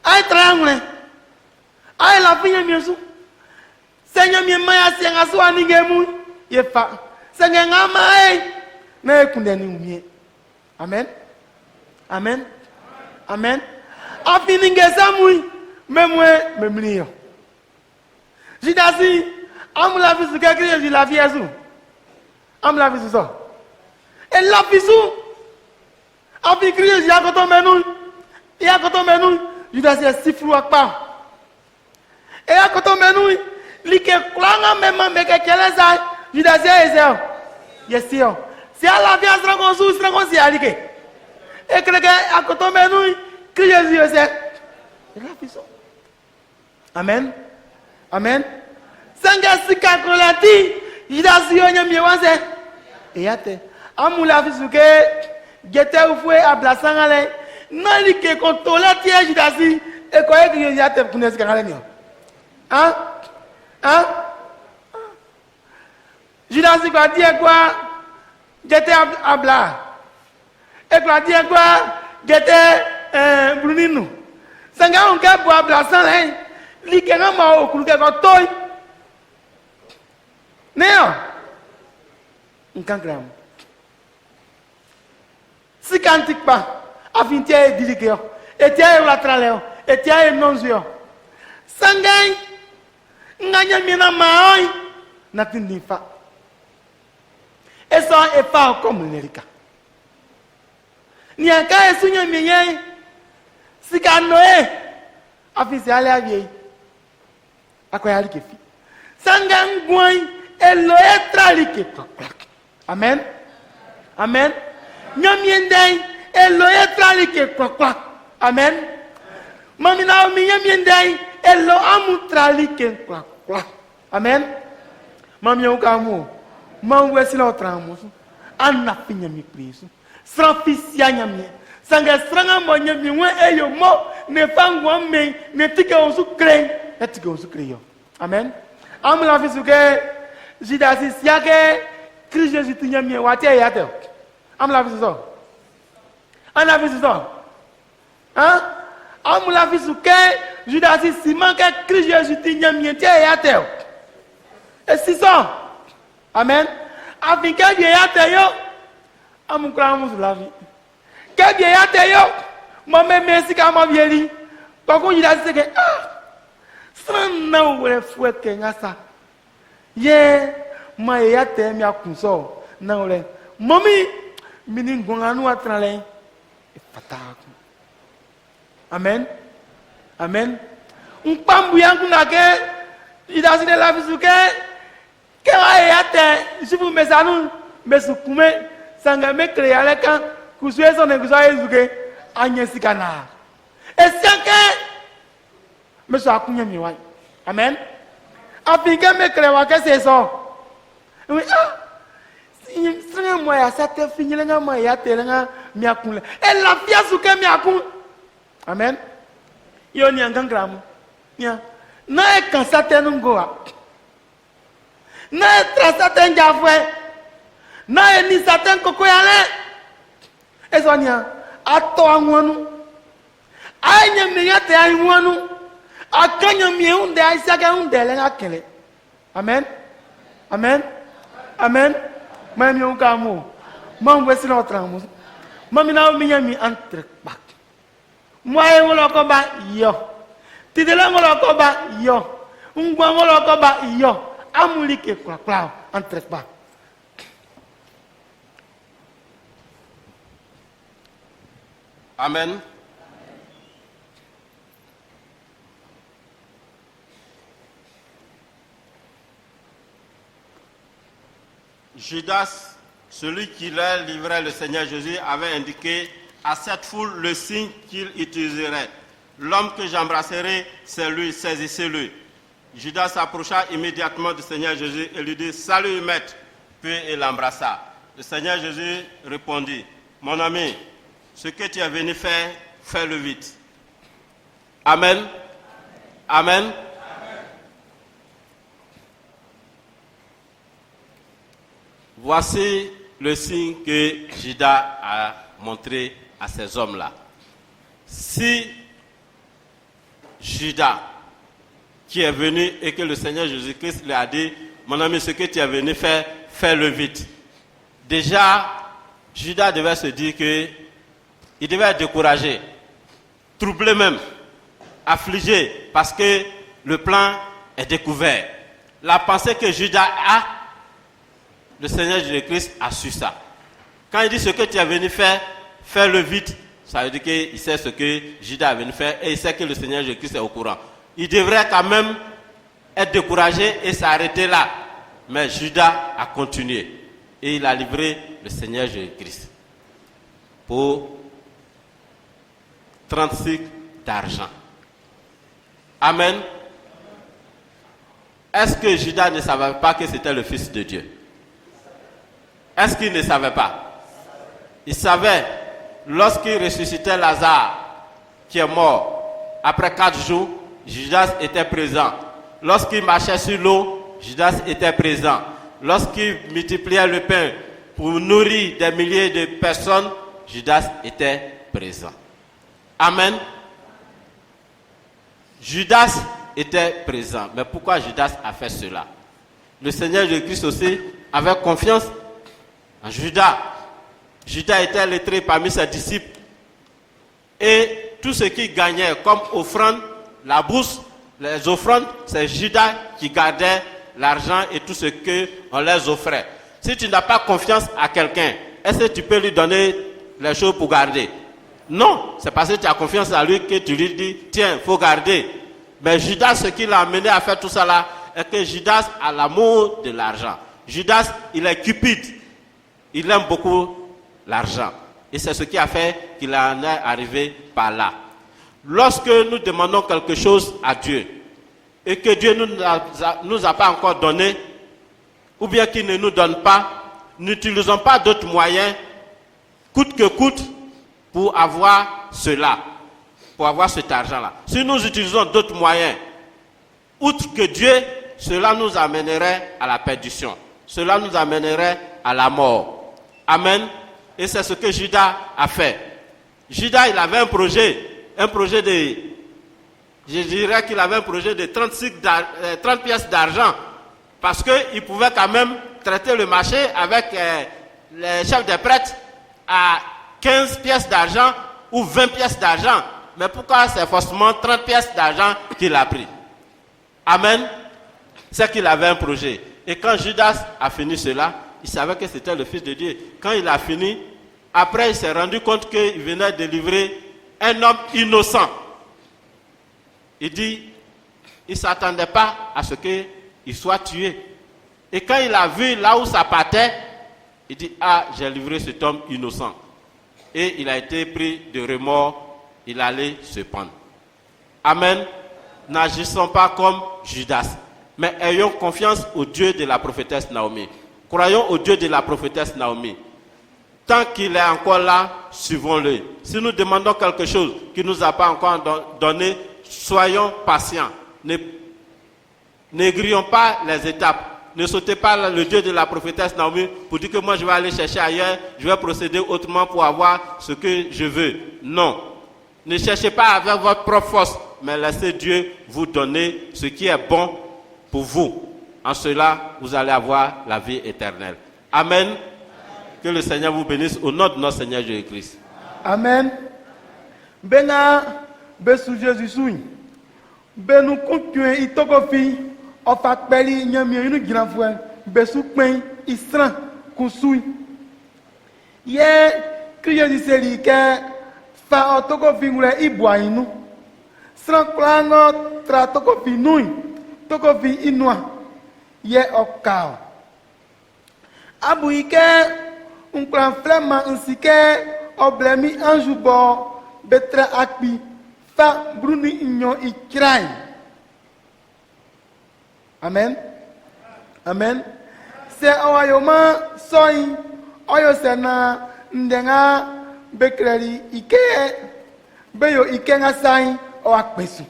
Ay triangle. Ay la fille mieux. Seigneur mi maya senga so aningemu yefa. Senga ngama na ekundeni umie. Amen. Amen. Amen. Afini ngesamui memwe memlio. Jidasi amula visu kekri je la fiesu. Amula visu so. Et la visu afi kriye ya koto menu. Ya koto menu. Jidasi sifru akpa. Et ya koto menu like klanga mema meke keleza Jidasi ezeo. Yesio. Si ala via strango su strango si alike. Et kreke akoto menu kriye yese. Et la visu. Amen. Amen. Sanga sika kolati Jidasi yonya miwanse. Eyate amula visuke gete ufwe ablasangale nali ke kontola tie Jidasi e ko e yate kunes kangale ni. Hein? Hein? Jidasi ko die kwa gete abla. E ko die kwa gete bruninu. Sanga on ka bo ablasangale li ke ngama o kuluke ko toy. Neo. Nkangram. Si kantik pa, afintia e dilikeo, etia e latraleo, etia e nonzio. Sangay, nganya mina maoi, natin di fa. Eso e fa comme l'Amérique. Niaka e sunya miye, si kanoe, afisi ale avie. Akoyali kefi. Sangang guay, eloe tralike. Amen. Amen. Nyamiendai eloe tralike kwa. Amen. Mami na mi nyamiendai elo amu tralike kwa. Amen. Mami ukamu. Mam wesila otramu. Anna pinya mi prisu. Srafisia nyamie. Sanga stranga mo nyami we eyo mo ne fangwa me ne tike osu krei. Ne tike osu kreyo. Amen. Amu la fisuke Jidasi siake Christ Jésus tinha minha wate yate. Am la visu so. Ana visu so. Hein? Am la visu ke Jidasi siman ke Christ Jésus tinha minha te yate. Et si so. Amen. Afin ke bien yate yo. Am kra mu la vie. Ke bien yate yo. Mo me merci ka mo vieli. Kwa ko Jidasi ke san na wele fwe ke ngasa. Ye ma ya te mi akunso na ole mami mini ngonganu atrale fataku. Amen. Amen. Mpambu yangu na ke Jidasi de la visuke ke ya te jibu mesanu mesukume sanga me kreale kan kusueso ne kusaye zuke anyesikana esiake meso akunya miwai. Amen. Afika me krewa ke seso. Oui, si c'est moi ya ça te fini lenga moi ya te lenga mi akun. Et la fiasu ke mi akun. Amen. Yo ni angangram. Nya. Na e kan satan ngoa. Na e tra satan jafwe. Na e ni satan koko yale. Esonia ato anwanu. Anya mi ya te anwanu. Akanya mi unde aisaka unde lenga kele. Amen. Amen. Amen. Mami ukamu. Mam wesi na otramu. Mami na mi yami entre pak. Mwae ngolo ko ba yo. Tidela ngolo ko ba yo. Ngwa ngolo ko ba yo. Amulike kwa entre pak. Amen. Judas, celui qui leur livrait le Seigneur Jésus, avait indiqué à cette foule le signe qu'il utiliserait. L'homme que j'embrasserai, c'est lui, saisissez-le. Judas s'approcha immédiatement du Seigneur Jésus et lui dit « Salut, maître !» Puis il l'embrassa. Le Seigneur Jésus répondit « Mon ami, ce que tu es venu faire, fais-le vite. » Amen. Amen. Voici le signe que Judas a montré à ces hommes-là. Si Judas, qui est venu et que le Seigneur Jésus-Christ lui a dit, mon ami, ce que tu es venu faire, fais-le vite. Déjà, Judas devait se dire qu'il devait être découragé, troublé même, affligé, parce que le plan est découvert. La pensée que Judas a, le Seigneur Jésus-Christ a su ça. Quand il dit ce que tu es venu faire, fais-le vite, ça veut dire qu'il sait ce que Judas est venu faire et il sait que le Seigneur Jésus-Christ est au courant. Il devrait quand même être découragé et s'arrêter là. Mais Judas a continué et il a livré le Seigneur Jésus-Christ pour 30 cycles d'argent. Amen. Est-ce que Judas ne savait pas que c'était le Fils de Dieu? Est-ce qu'il ne savait pas? Il savait, lorsqu'il ressuscitait Lazare, qui est mort, après 4 jours, Judas était présent. Lorsqu'il marchait sur l'eau, Judas était présent. Lorsqu'il multipliait le pain pour nourrir des milliers de personnes, Judas était présent. Amen. Judas était présent. Mais pourquoi Judas a fait cela? Le Seigneur Jésus-Christ aussi avait confiance en Judas. Judas était lettré parmi ses disciples. Et tout ce qu'il gagnait comme offrande, la bourse, les offrandes, c'est Judas qui gardait l'argent et tout ce qu'on les offrait. Si tu n'as pas confiance à quelqu'un, est-ce que tu peux lui donner les choses pour garder? Non, c'est parce que tu as confiance à lui que tu lui dis, tiens, il faut garder. Mais Judas, ce qui l'a amené à faire tout ça là, est que Judas a l'amour de l'argent. Judas, il est cupide. Il aime beaucoup l'argent. Et c'est ce qui a fait qu'il en est arrivé par là. Lorsque nous demandons quelque chose à Dieu, et que Dieu ne nous a pas encore donné, ou bien qu'il ne nous donne pas, n'utilisons pas d'autres moyens, coûte que coûte, pour avoir cela, pour avoir cet argent-là. Si nous utilisons d'autres moyens, outre que Dieu, cela nous amènerait à la perdition. Cela nous amènerait à la mort. Amen. Et c'est ce que Judas a fait. Judas, il avait un projet de, je dirais qu'il avait un projet de 30 pièces d'argent, parce qu'il pouvait quand même traiter le marché avec les chefs des prêtres à 15 pièces d'argent ou 20 pièces d'argent. Mais pourquoi c'est forcément 30 pièces d'argent qu'il a pris? Amen. C'est qu'il avait un projet. Et quand Judas a fini cela, il savait que c'était le Fils de Dieu. Quand il a fini, après il s'est rendu compte qu'il venait de livrer un homme innocent. Il dit, il ne s'attendait pas à ce qu'il soit tué. Et quand il a vu là où ça partait, il dit, ah, j'ai livré cet homme innocent. Et il a été pris de remords, il allait se pendre. Amen. N'agissons pas comme Judas, mais ayons confiance au Dieu de la prophétesse Naomi. Croyons au Dieu de la prophétesse Naomi. Tant qu'il est encore là, suivons-le. Si nous demandons quelque chose qu'il ne nous a pas encore donné, soyons patients. Ne grillons pas les étapes. Ne sautez pas le Dieu de la prophétesse Naomi pour dire que moi je vais aller chercher ailleurs, je vais procéder autrement pour avoir ce que je veux. Non. Ne cherchez pas avec votre propre force, mais laissez Dieu vous donner ce qui est bon pour vous. En cela, vous allez avoir la vie éternelle. Amen. Que le Seigneur vous bénisse au nom de notre Seigneur Jésus-Christ. Amen. Bena besu Jésus soui. Benu kontué itokofi ofakpeli nyami inu granfwe besu pen isran kusui. Ye kriye di seli ke fa otokofi ngure ibwa inu. Sran klango tra tokofi nui. Tokofi inua. Ye okao. Abu ike unkran flema nsike oblemi anjubo betra akpi fa bruni inyo ikrai. Amen. Amen. Se awayoma soi oyo sena ndenga bekreri ike beyo ike nga sai o akpesu.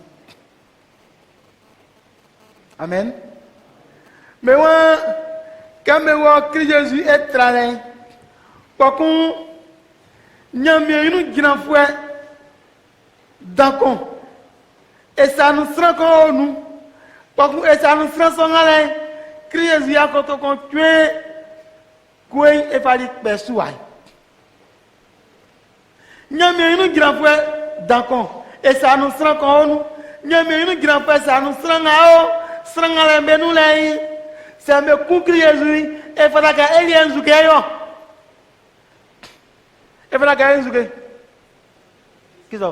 Amen. Mais moi, quand je vois que Jésus est traîné, Pokun nyamie inu gina fue dankon et ça nous sera kon nous pokun et ça nous sera son ale Christ ya koto kon tue kwen e fali besuai nyamie inu gina fue dankon et ça nous sera kon nous nyamie inu gina fue ça nous sera ngao sera ngale benu lei c'est me ku Christ e fala ka elien zukeyo et voilà qu'à un souquet. Qu'est-ce que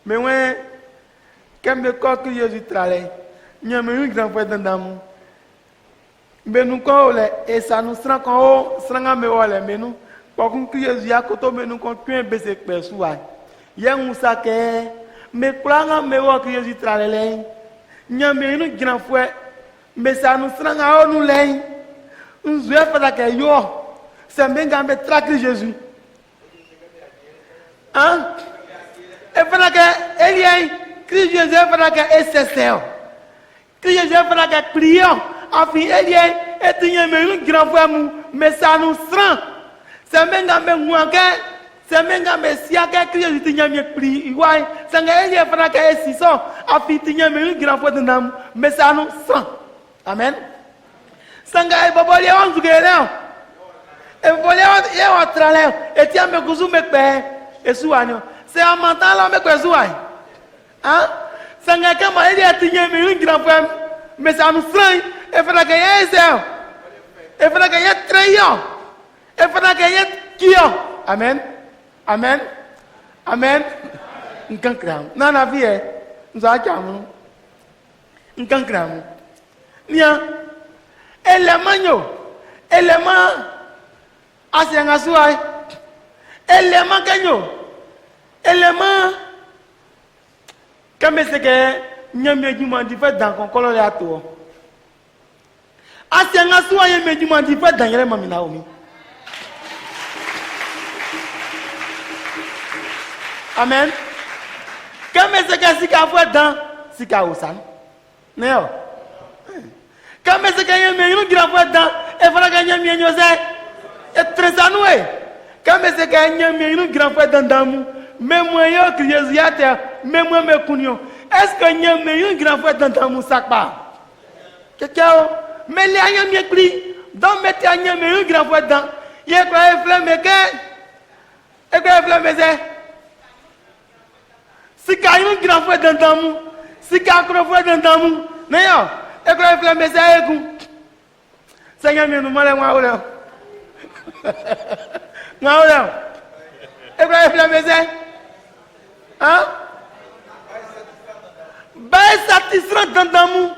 mais ouais, quand me coque Jésus travaille, n'y a même une grande fois d'amour. Mais nous quand et ça nous sera quand on sera me voilà mais nous par contre Jésus a côté mais nous quand tu es baissé perçoit. Y a un sac mais plan me voir que Jésus travaille. N'y a même une grande fois mais ça nous sera quand nous l'aim. Nous jouons pas que yo, c'est même quand me traque Jésus. Hein? Et pendant que Élien, Christ Jésus, pendant que SSL, Christ Jésus, pendant que prions, afin Élien, et tu y a une grande fois, mais ça nous rend. C'est même quand moi, c'est même quand si à Christ Jésus, tu y a une prière, ouais, c'est que Élien, pendant que SSL, afin tu y a une grande fois de nous, mais ça nous rend. Amen. C'est que Bobolé, on se guérit. Et Bobolé, on est en train, et tu as me goûté, me père. C'est un mental là, mais quoi, hein? Ça n'a qu'à moi, il y a une grande femme, mais ça nous freine, et il faut qu'il y ait ça, il faut qu'il y ait trahison, il faut qu'il y ait qui. Amen. Amen. Amen. Nous cancrons. Non, la vie est, nous avons nous cancrons. Bien, élément, assez en assoir. Élément kanyo élément comme c'est que nyame juma di fait dans kon kolole ato asianga suwa yeme juma di fait dans yele mami naomi amen comme c'est que sika fait dans sika osan neo comme c'est que yeme yu gira fait dans e fala ka nyame nyose et très anoué. Quand c'est qu'il y a une grande fête dans même moi, que Jésus a terre, même moi, mes cognons. Est-ce qu'il y a une grande fête dans mon sac pas? Quelqu'un, mais les amis me crient, dans mes terres, il y a une grande fête dans. Il y a quoi, flamme, et quoi, flamme, si qu'il y a une grande fête dans mon, si qu'il y a une fête dans mon, non, et quoi, flamme, Seigneur, nous m'allons voir. Non, non. Et quoi, la maison? Hein? Bah, satisfait dans l'amour.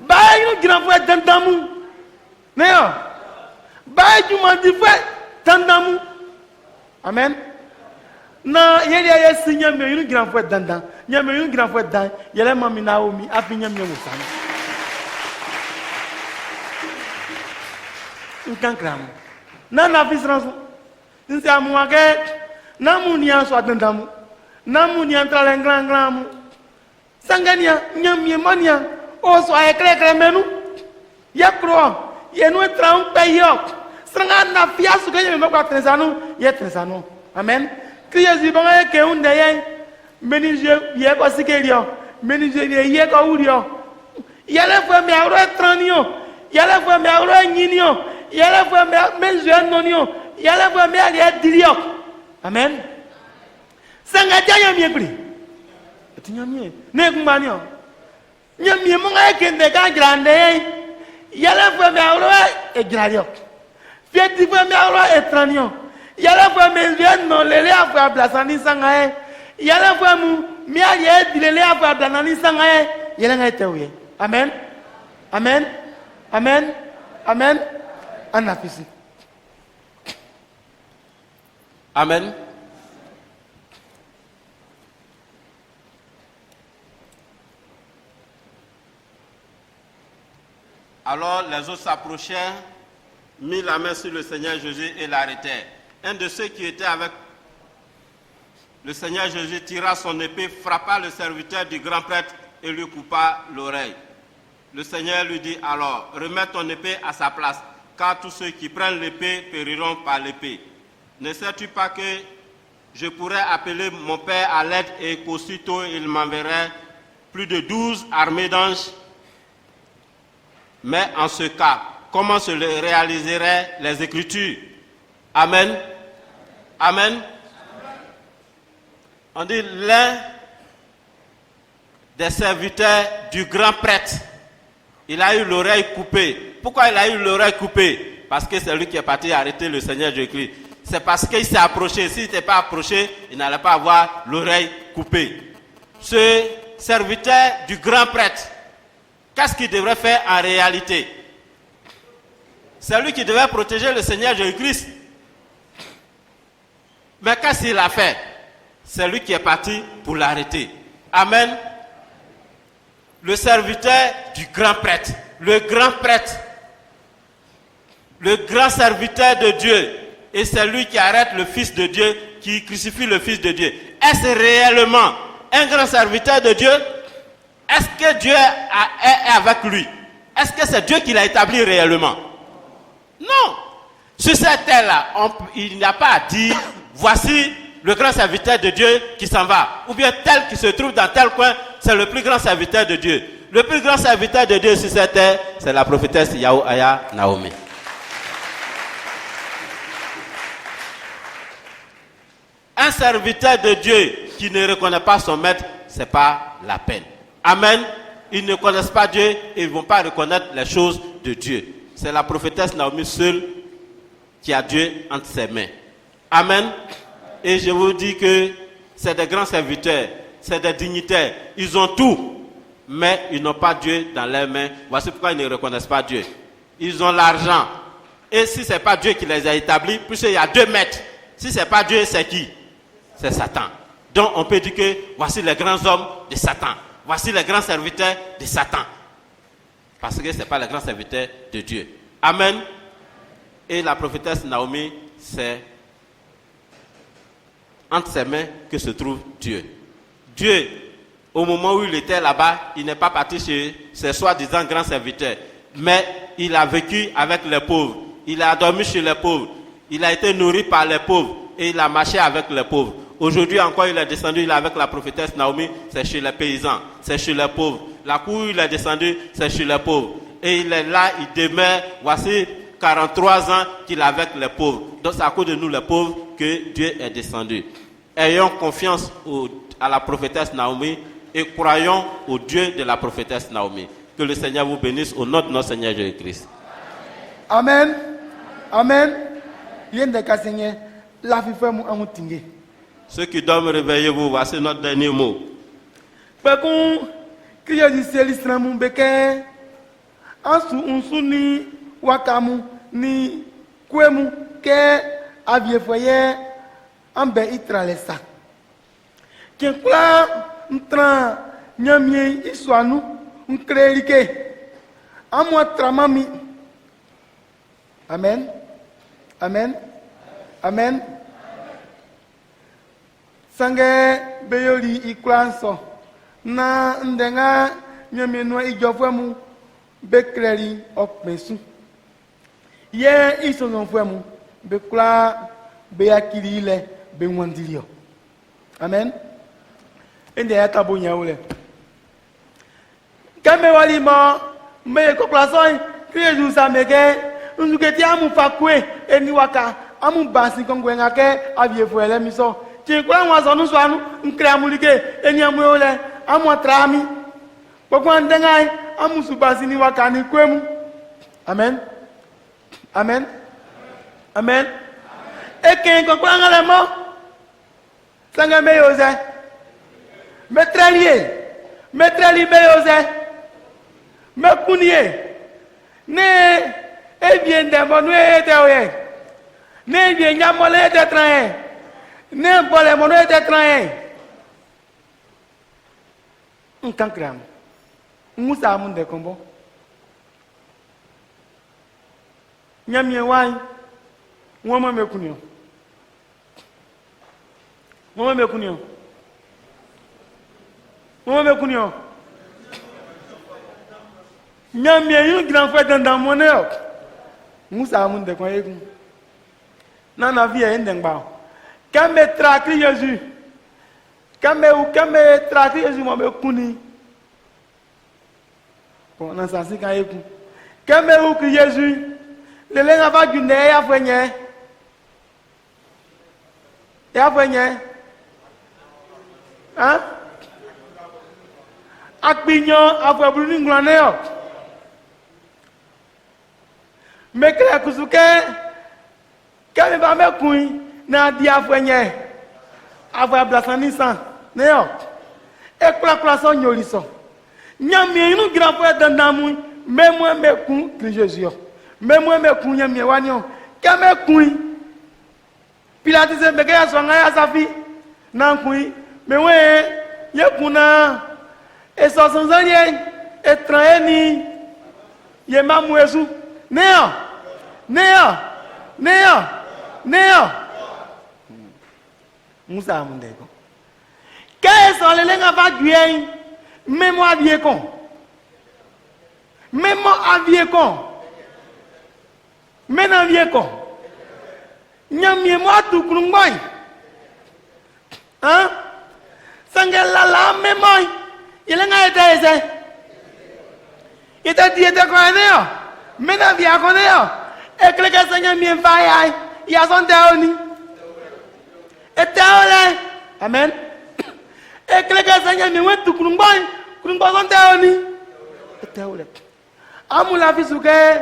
Bah, une grande fois dans l'amour. Non. Bah, tu m'as dit fait dans l'amour. Amen. Non, il y a un signe, mais une grande fois dans l'amour. Il y a une grande fois dans l'amour. Il y a un mamie Naomi, a fini mieux au sang. Une cancrame. Non, la vie sera. C'est à moi que Namunia soit dans l'amour. Namunia entre les grands. Sangania, Nyamie Mania, oh, soit éclairé, mais nous. Yakro, Yenu Tram Payok. Sanga na fiasu que je me vois trésano, yetrésano. Amen. Criez du bon et que un d'ailleurs, Ménigé, Yako Sikelio, Ménigé, Yako Urio. Yalla fois mes aura tranio, Yalla fois mes aura nino, Yalla fois mes jeunes nonio. Yalla fois mes alliés dilio. Amen. Sanga Jaya Miepri. Tinyamie, Negmanio. Nyamie Monga Kende Grande. Yalla fois mes aura et Gradio. Fieti fois mes aura et tranio. Yalla fois mes jeunes non les léa fois Blasani Sangae. Yalla fois mes alliés dilé fois Blasani Sangae. Yalla ngaitewe. Amen. Amen. Amen. Amen. Anafisi. Amen. Alors les autres s'approchèrent, mit la main sur le Seigneur Jésus et l'arrêtèrent. Un de ceux qui étaient avec le Seigneur Jésus tira son épée, frappa le serviteur du grand prêtre et lui coupa l'oreille. Le Seigneur lui dit alors, remets ton épée à sa place, car tous ceux qui prennent l'épée périront par l'épée. Ne sais-tu pas que je pourrais appeler mon Père à l'aide et qu'aussitôt il m'enverrait plus de 12 armées d'anges? Mais en ce cas, comment se réaliseraient les Écritures? Amen. Amen. On dit l'un des serviteurs du grand prêtre, il a eu l'oreille coupée. Pourquoi il a eu l'oreille coupée? Parce que c'est lui qui est parti arrêter le Seigneur Jésus-Christ. C'est parce qu'il s'est approché. S'il n'était pas approché, il n'allait pas avoir l'oreille coupée. Ce serviteur du grand prêtre, qu'est-ce qu'il devrait faire en réalité? C'est lui qui devait protéger le Seigneur Jésus-Christ. Mais qu'est-ce qu'il a fait? C'est lui qui est parti pour l'arrêter. Amen. Le serviteur du grand prêtre, le grand prêtre, le grand serviteur de Dieu, et c'est lui qui arrête le Fils de Dieu, qui crucifie le Fils de Dieu. Est-ce réellement un grand serviteur de Dieu? Est-ce que Dieu est avec lui? Est-ce que c'est Dieu qui l'a établi réellement? Non. Sur cette terre-là, il n'y a pas à dire, voici le grand serviteur de Dieu qui s'en va. Ou bien tel qui se trouve dans tel coin, c'est le plus grand serviteur de Dieu. Le plus grand serviteur de Dieu sur cette terre, c'est la prophétesse Yahuaya Naomi. Un serviteur de Dieu qui ne reconnaît pas son maître, ce n'est pas la peine. Amen. Ils ne connaissent pas Dieu et ils ne vont pas reconnaître les choses de Dieu. C'est la prophétesse Naomi seule qui a Dieu entre ses mains. Amen. Et je vous dis que c'est des grands serviteurs, c'est des dignitaires. Ils ont tout, mais ils n'ont pas Dieu dans leurs mains. Voici pourquoi ils ne reconnaissent pas Dieu. Ils ont l'argent. Et si ce n'est pas Dieu qui les a établis, puisqu'il y a 2 maîtres, si ce n'est pas Dieu, c'est qui? C'est Satan. Donc on peut dire que voici les grands hommes de Satan. Voici les grands serviteurs de Satan. Parce que ce n'est pas les grands serviteurs de Dieu. Amen. Et la prophétesse Naomi, c'est entre ses mains que se trouve Dieu. Dieu, au moment où il était là-bas, il n'est pas parti chez ses soi-disant grands serviteurs. Mais il a vécu avec les pauvres. Il a dormi chez les pauvres. Il a été nourri par les pauvres. Et il a marché avec les pauvres. Aujourd'hui encore, il est descendu, il est avec la prophétesse Naomi, c'est chez les paysans, c'est chez les pauvres. La cour où il est descendu, c'est chez les pauvres. Et il est là, il demeure, voici 43 ans qu'il est avec les pauvres. Donc c'est à cause de nous les pauvres que Dieu est descendu. Ayons confiance à la prophétesse Naomi et croyons au Dieu de la prophétesse Naomi. Que le Seigneur vous bénisse au nom de notre Seigneur Jésus-Christ. Amen. Amen. Seigneur. La vie fait mon tingé. Ceux qui dorment, réveillez-vous. Voici notre dernier mot. Bakon, kriya di selistra mon beke, ansu unsuni wakamu ni kwemu ke avie foye ambe itralesa. Kenkula ntra nyamie iswanu nkrelike. Amwa tramami. Amen. Amen. Amen. Sange beyoli iklanso na ndenga nyameno ijofemu bekreri okmesu ye isononfemu bekla beyakiri ile benwandirio. Amen. Ende yata bonya ule kame wali mo me koklasoy kriyeju samege nzuketi amu fakwe eniwaka amu basi kongwe ngake aviefo ele miso Chikwa wazonu swanu nkramulike enyamwele amwatrami pokwa ndengai amusubasi ni wakani kwemu. Amen. Amen. Amen. Eke kokwa ngalemo sanga meyoze metreli meyoze mekunie ne ebiende monu eteoye ne ebiendamole etetraye ne bole mono ete train nkankram musa munde kombo nyamie wai woma mekunio nyamie yu grand frère dans moneo Moussa moun de kon yekou. Nan la vie est ndengba. Quand me traquer Jésus. Quand me traquer Jésus moi me kuni. Bon nan ça c'est quand yekou. Quand me ou que Jésus le lenga va gune ya fwenye. Ya fwenye. Hein? Akpinyo afwe bluni ngulane yo. Mekle kusuke kami ba me kuin na di afwenye. Afwe blasani san ne yo. E kula so nyoli so. Nyami inu gira fwe dandamu memwe me kun Christ Jésus yo. Memwe me kun nyami wani yo. Kame kuin Pilate se meke ya so ngaya safi nan kuin mewe ye kuna et so sanzanye et traeni ye mamu esu neo Moussa Mundeko que so le lenga va duyen même avié kon nyamie mo atu kurungboy hein sangela la memoy ile nga ese ita diete ko eneo mena via ko eneo ekleka sanya mi mfaya ya sonte oni etaole amen ekleka sanya mi wetu kurungboy sonte oni etaole amula fisuke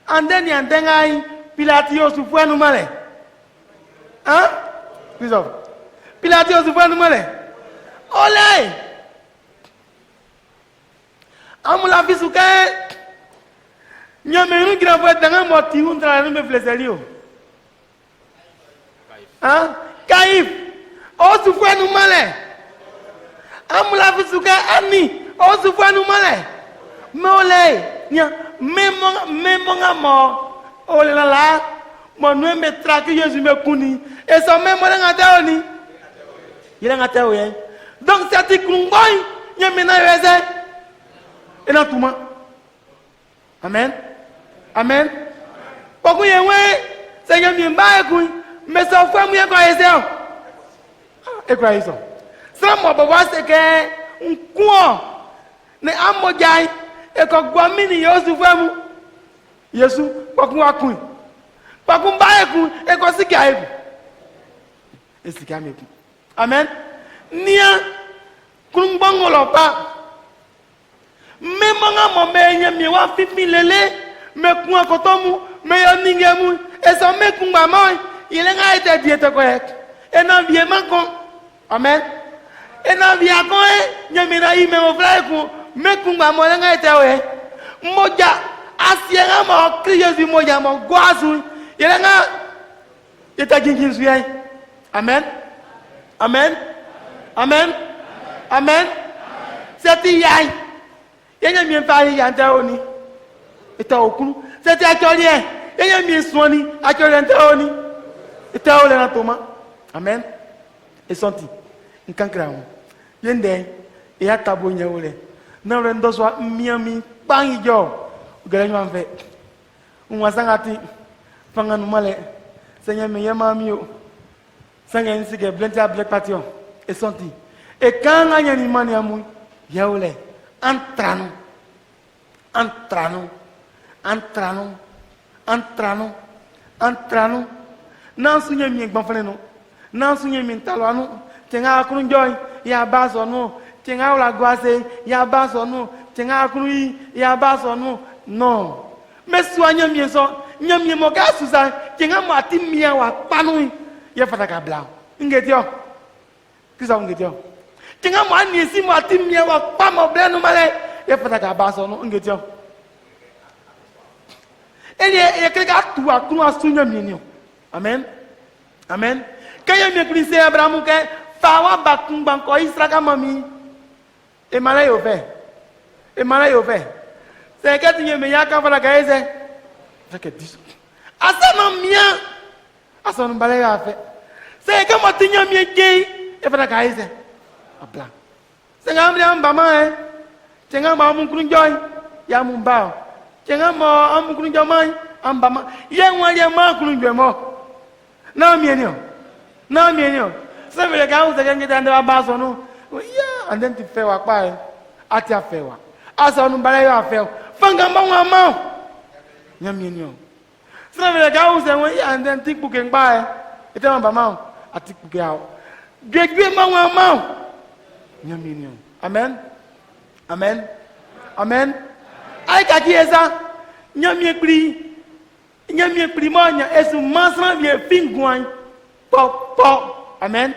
andeni andengai Pilatio sufwe nou male. Hein? Christophe. Pilatio sufwe nou male. Olé! Amula fisuke. Nyame nou gira fwe dangan moti un tra nou me fleselio. Hein? Kaif. O sufwe nou male. Amula fisuke ani. O sufwe nou male. Me olé. Nya. Me monga mo. Oh là là, mon nom me traque Jésus me kuni. Et ça même moi dans ni. Il est en oui. Donc c'est kungoy, il y a maintenant yeze. Et dans tout ma. Amen. Amen. Pourquoi y ouais, c'est que bien ba ekui, mais ça fait moi quoi yeze. Et quoi ça? Ça moi baba c'est que un quoi ne amojai et ko gwa mini yo su famu. Yesu pakun akun pakun ba ekun e ko sika eku e sika meku amen nia kungbongolo pa me manga mo me nyami wa fifi lele me kun akotomu me yo ningemu e so me kun ba mo ile nga ite diete ko ek e na vie manko amen e na vie akon e nyami na ime mo fra eku me kun ba mo nga ite we moja asienga mo Jésus mo ya mo gwazu yelenga eta gingin suye amen amen amen amen seti yai yenya mi fari ya nta oni eta okunu seti acholie yenya mi suoni acholie nta oni eta ole na toma amen e sonti nkankra ho yende ya tabo nya ole na le ndo so miami bangijo Gagné en fait. On va s'arrêter. Pendant nous malais. Seigneur, mais y'a mamio. Seigneur, il s'est blindé à black patio. Et senti. Et quand on a une manie à moi, y'a olé. Entrano. Nan sougne mi gbanfale no. Nan sougne mi talo no. Tenga akunu joy. Ya baso no. Tenga ola guase. Ya baso no. Tenga akunu ya baso no. Non. Mais soignez bien ça. Nyamie mo ka susa. Tenga mo atimia wa panu. Ya fataka blanc. Ngetio. Kisa ngetio. Tenga mo ani si mo atimia wa pa mo blanc no male. Ya fataka baso no ngetio. Ele klika tu akunu asunya minio. Amen. Amen. Kaya mi kulise Abraham ke fawa bakun banko Israka mami. E mala yo fe. C'est que tu me y'a qu'à faire la gaise. C'est que 10. Asa mia. Asa no balai a fait. C'est que moi tinha mi gay e faire la gaise. A blanc. C'est que amri am bama hein. Tenga ma mun kun joy. Ya mun ba. Tenga ma am kun joy mai. ambama ye mwaje makulu njemo na mienio ça veut dire que vous avez gagné dans baso no ya and then tu fais wa pa ati afẹ́ wa asa nu bale yo afẹ́ fanga mwa ma nyamienio ça veut dire que vous avez and then tu ku ken ba ete ma ma ati ku ke ao gbegbe ma nyamienio amen ay ka ki esa nyamie pri mo nya esu masran vie finguan po amen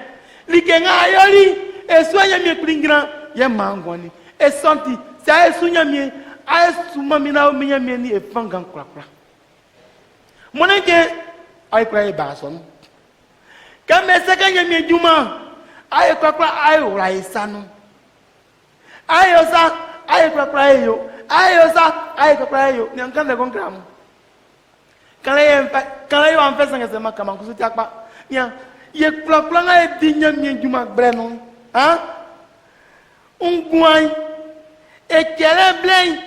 li ke nga ayoli esu nyamie pri ngran ye mangoni esonti sa esu nyamie esu mamina o nyamie ni efangan krakra moneke ay kra e bason ka me se ka nyamie juma ay krakra ay ora isanu ayo sa ay krakra yo ayo sa ay krakra yo ni ankan de konkram kala yo an fesa ngese makama kusuti akpa ya ye krakra nga e di nyamie juma breno ha unguai e kele blei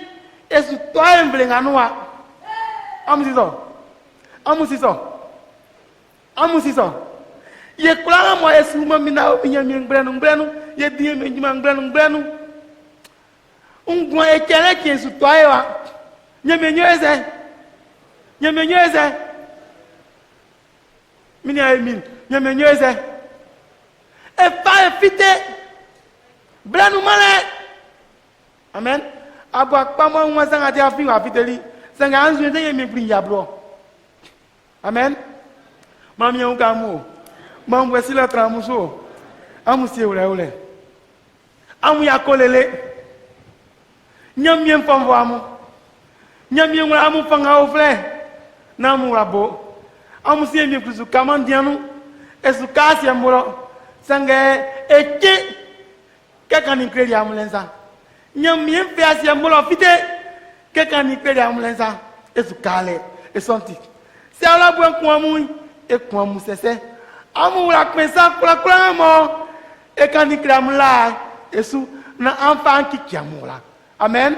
e su toa emble nganua amusiso ye kula mo e su mo mina o nyamie breno ye di nyamie juma breno unguai e kele ke su toa wa nyamie nyoeze mini Emile nyamie nyoeze e fa e fite brenu male amen abo akpamo nwa sanga ti afi wa fiteli sanga anzu te yemi pri yablo amen mami en gamu mam wesi la tramuso amu si ule amu yakolele nyamien famvo amu nyamien wa amu fanga ofle na mu rabo amu si yemi kuzu kamandianu esu kasi amuro sanga eche quelqu'un n'y crée amulenza nyamien fait asi amolo fite quelqu'un n'y crée amulenza esu kale esonti se ala bu enku amu e ku amu sese amu la pensa kula mo e kan n'y crée amula esu na enfant ki amula amen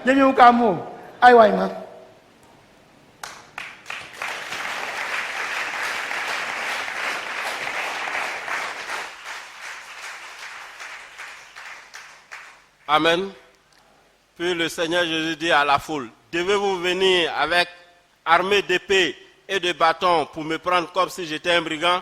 nyamien ka amu ai wa ima Amen. Puis le Seigneur Jésus dit à la foule, devez-vous venir avec armée d'épées et de bâtons pour me prendre comme si j'étais un brigand?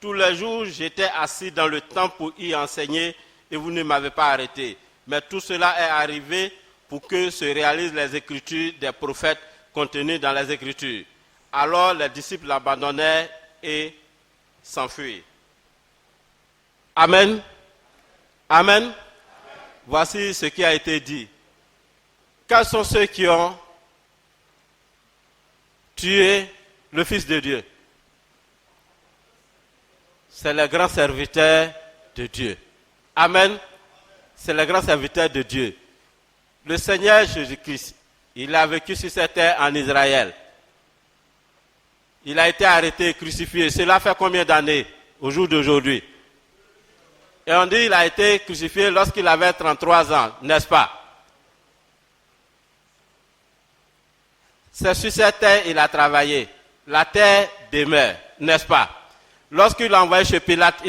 Tous les jours, j'étais assis dans le temple pour y enseigner et vous ne m'avez pas arrêté. Mais tout cela est arrivé pour que se réalisent les écritures des prophètes contenues dans les écritures. Alors les disciples l'abandonnèrent et s'enfuirent. Amen. Voici ce qui a été dit. Quels sont ceux qui ont tué le Fils de Dieu? C'est les grands serviteurs de Dieu. Amen. C'est les grands serviteurs de Dieu. Le Seigneur Jésus-Christ, il a vécu sur cette terre en Israël. Il a été arrêté et crucifié. Cela fait combien d'années au jour d'aujourd'hui? Et on dit qu'il a été crucifié lorsqu'il avait 33 ans, n'est-ce pas? C'est sur cette terre qu'il a travaillé. La terre demeure, n'est-ce pas? Lorsqu'il l'a envoyé chez Pilate,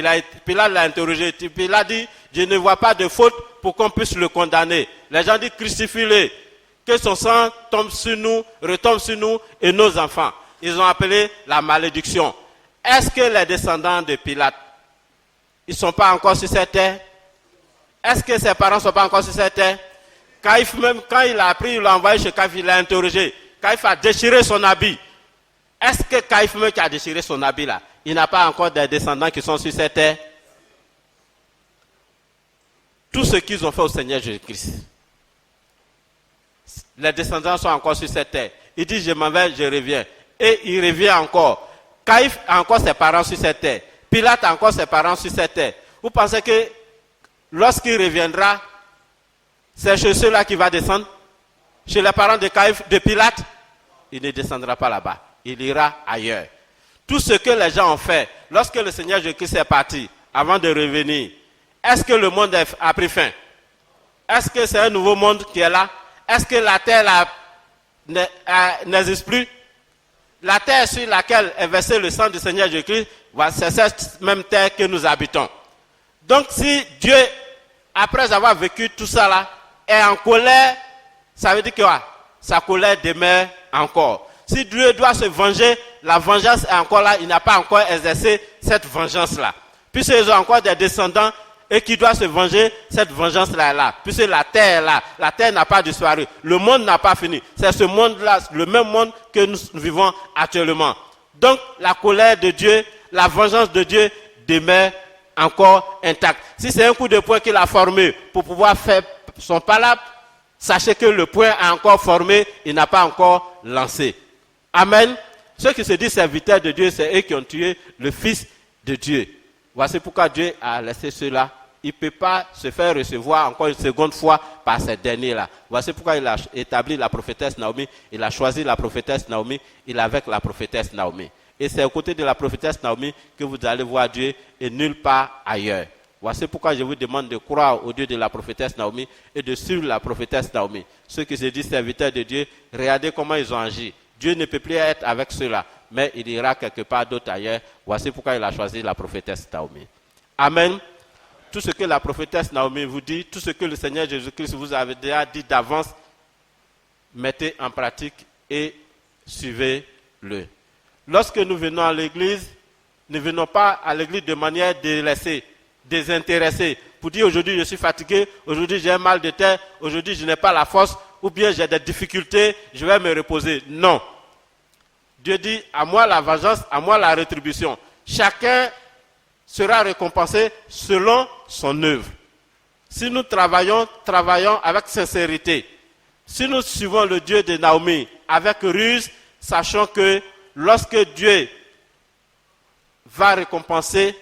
Pilate l'a interrogé. Pilate dit, je ne vois pas de faute pour qu'on puisse le condamner. Les gens disent, crucifie-le, que son sang tombe sur nous, retombe sur nous et nos enfants. Ils ont appelé la malédiction. Est-ce que les descendants de Pilate, ils ne sont pas encore sur cette terre? Est-ce que ses parents ne sont pas encore sur cette terre? Caïphe, même quand il a appris, il l'a envoyé chez Caïphe, il l'a interrogé. Caïphe a déchiré son habit. Est-ce que Caïphe même qui a déchiré son habit là, il n'a pas encore des descendants qui sont sur cette terre? Tout ce qu'ils ont fait au Seigneur Jésus-Christ, les descendants sont encore sur cette terre. Il dit, je m'en vais, je reviens. Et il revient encore. Caïphe a encore ses parents sur cette terre. Pilate a encore ses parents sur cette terre. Vous pensez que lorsqu'il reviendra, c'est chez ceux-là qu'il va descendre? Chez les parents de Caïphe, de Pilate? Il ne descendra pas là-bas. Il ira ailleurs. Tout ce que les gens ont fait, lorsque le Seigneur Jésus-Christ est parti, avant de revenir, est-ce que le monde a pris fin? Est-ce que c'est un nouveau monde qui est là? est-ce que la terre n'existe plus? La terre sur laquelle est versé le sang du Seigneur Jésus-Christ, c'est cette même terre que nous habitons. Donc si Dieu, après avoir vécu tout ça là, est en colère, ça veut dire que sa colère demeure encore. Si Dieu doit se venger, la vengeance est encore là, il n'a pas encore exercé cette vengeance-là. Puisqu'ils ont encore des descendants et qui doivent se venger, cette vengeance-là est là. Puisque la terre est là, la terre n'a pas disparu, le monde n'a pas fini. C'est ce monde-là, le même monde que nous vivons actuellement. Donc la colère de Dieu, la vengeance de Dieu demeure encore intacte. Si c'est un coup de poing qu'il a formé pour pouvoir faire son palabre, sachez que le poing est encore formé, il n'a pas encore lancé. Amen. Ceux qui se disent serviteurs de Dieu, c'est eux qui ont tué le Fils de Dieu. Voici pourquoi Dieu a laissé cela. Il ne peut pas se faire recevoir encore une seconde fois par ces derniers-là. Voici pourquoi il a établi la prophétesse Naomi. Il a choisi la prophétesse Naomi. Il est avec la prophétesse Naomi. Et c'est aux côtés de la prophétesse Naomi que vous allez voir Dieu et nulle part ailleurs. Voici pourquoi je vous demande de croire au Dieu de la prophétesse Naomi et de suivre la prophétesse Naomi. Ceux qui se disent serviteurs de Dieu, regardez comment ils ont agi. Dieu ne peut plus être avec ceux-là, mais il ira quelque part d'autre ailleurs. Voici pourquoi il a choisi la prophétesse Naomi. Amen. Tout ce que la prophétesse Naomi vous dit, tout ce que le Seigneur Jésus-Christ vous avait déjà dit d'avance, mettez en pratique et suivez-le. Lorsque nous venons à l'église, ne venons pas à l'église de manière délaissée, désintéressée, pour dire aujourd'hui je suis fatigué, aujourd'hui j'ai un mal de tête, aujourd'hui je n'ai pas la force, ou bien j'ai des difficultés, je vais me reposer. Non. Dieu dit, à moi la vengeance, à moi la rétribution. Chacun sera récompensé selon son œuvre. Si nous travaillons avec sincérité. Si nous suivons le Dieu de Naomi avec ruse, sachant que lorsque Dieu va récompenser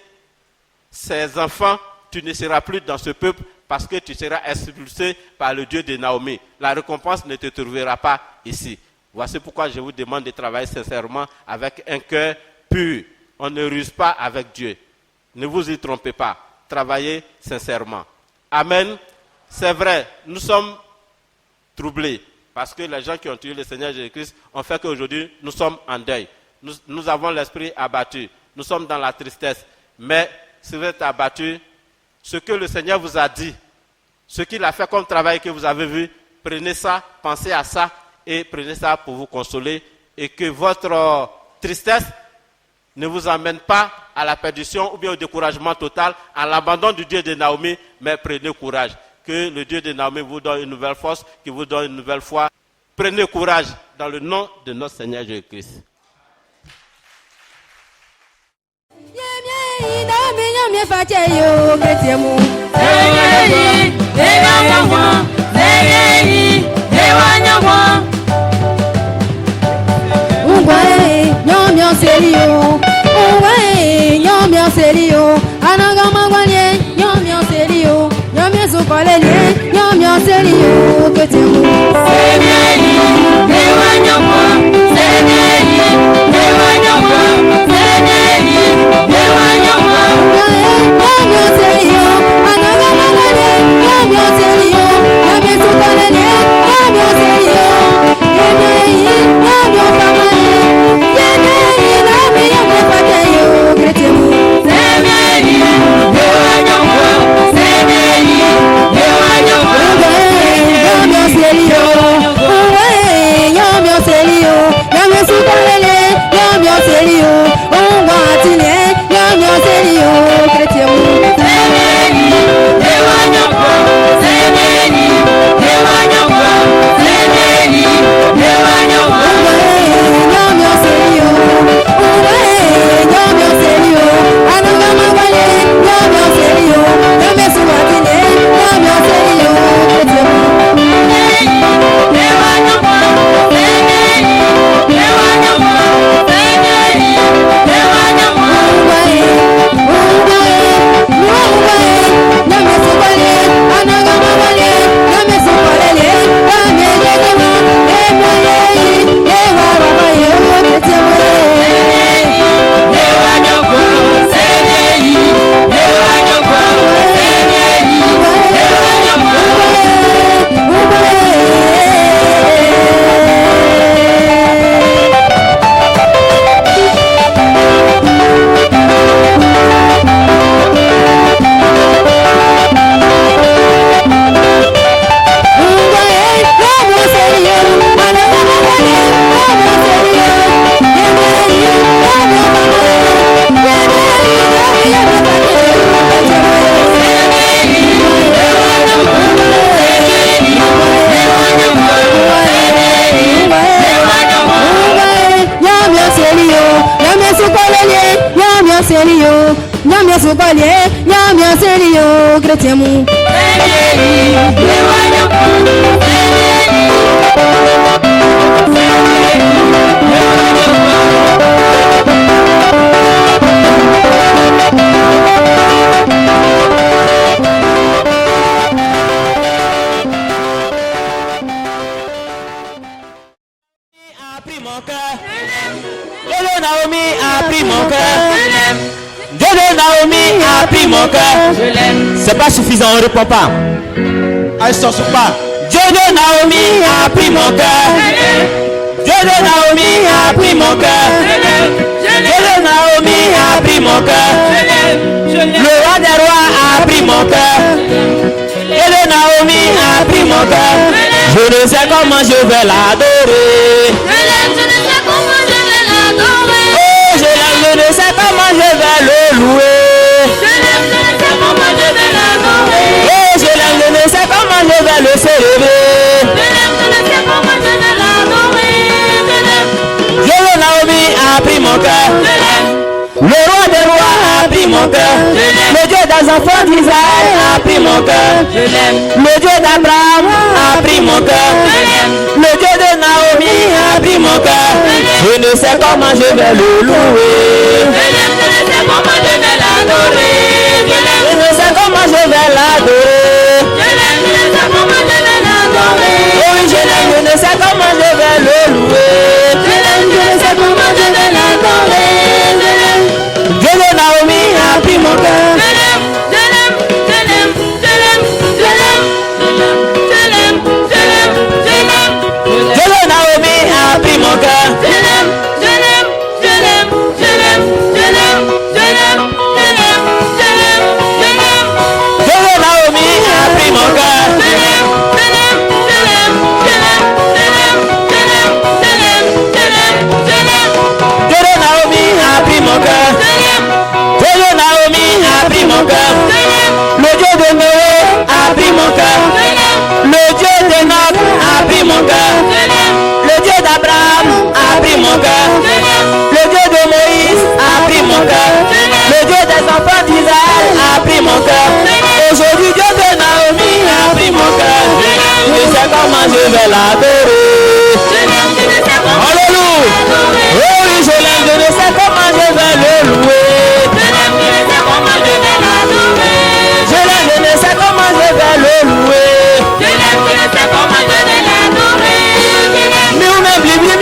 ses enfants, tu ne seras plus dans ce peuple parce que tu seras expulsé par le Dieu de Naomi. La récompense ne te trouvera pas ici. Voici pourquoi je vous demande de travailler sincèrement avec un cœur pur. On ne ruse pas avec Dieu. Ne vous y trompez pas. Travaillez sincèrement. Amen. C'est vrai, nous sommes troublés parce que les gens qui ont tué le Seigneur Jésus-Christ ont fait qu'aujourd'hui nous sommes en deuil. Nous avons l'esprit abattu. Nous sommes dans la tristesse. Mais si vous êtes abattu, ce que le Seigneur vous a dit, ce qu'il a fait comme travail que vous avez vu, prenez ça, pensez à ça et prenez ça pour vous consoler et que votre tristesse ne vous emmène pas à la perdition ou bien au découragement total, à l'abandon du Dieu de Naomi, mais prenez courage. Que le Dieu de Naomi vous donne une nouvelle force, qu'il vous donne une nouvelle foi. Prenez courage dans le nom de notre Seigneur Jésus-Christ. Yeah. Nyamia Sobalie, Nyamia Serio, Gretiemu. Naomi a pris mon cœur. Dieu de Naomi a pris mon cœur. C'est pas suffisant, on ne répond pas. Allez, sors pas. Dieu de Naomi a pris mon cœur. Dieu de Naomi a pris mon cœur. Dieu de Naomi a pris mon cœur. Le roi des rois a pris mon cœur. Dieu de Naomi a pris mon cœur. Je ne sais comment je vais l'adorer. Je ne sais comment je vais le louer. Oh, je l'aime, je ne sais comment je vais le célébrer. Dieu de Naomi a pris mon cœur. Le roi des rois a pris mon cœur. Le Dieu des enfants d'Israël a pris mon cœur. Le Dieu d'Abraham a pris mon cœur. Le Dieu de Naomi a pris mon cœur. Je ne sais comment je vais le louer. Je ne sais comment je vais l'adorer. Je ne sais comment je vais l'adorer. Je ne sais comment je vais l'adorer. Oui, je ne sais comment je vais le louer. Je ne sais comment je vais l'adorer. Dieu de Naomi a pris mon cœur. Dieu de Naomi a pris mon cœur. Le Dieu de Noé a pris mon cœur. Le Dieu d'Enoch a pris mon cœur. Le Dieu d'Abraham a pris mon cœur. Le Dieu de Moïse a pris mon cœur. Le Dieu des enfants d'Israël a pris mon cœur. Aujourd'hui, Dieu de Naomi a pris mon cœur. Je sais comment je vais l'adorer. Alléluia. Oui, je l'aime, je ne sais comment je vais le louer. Je ne sais comment je vais le louer. Je ne sais comment je vais l'adorer. Mais on est bien mieux,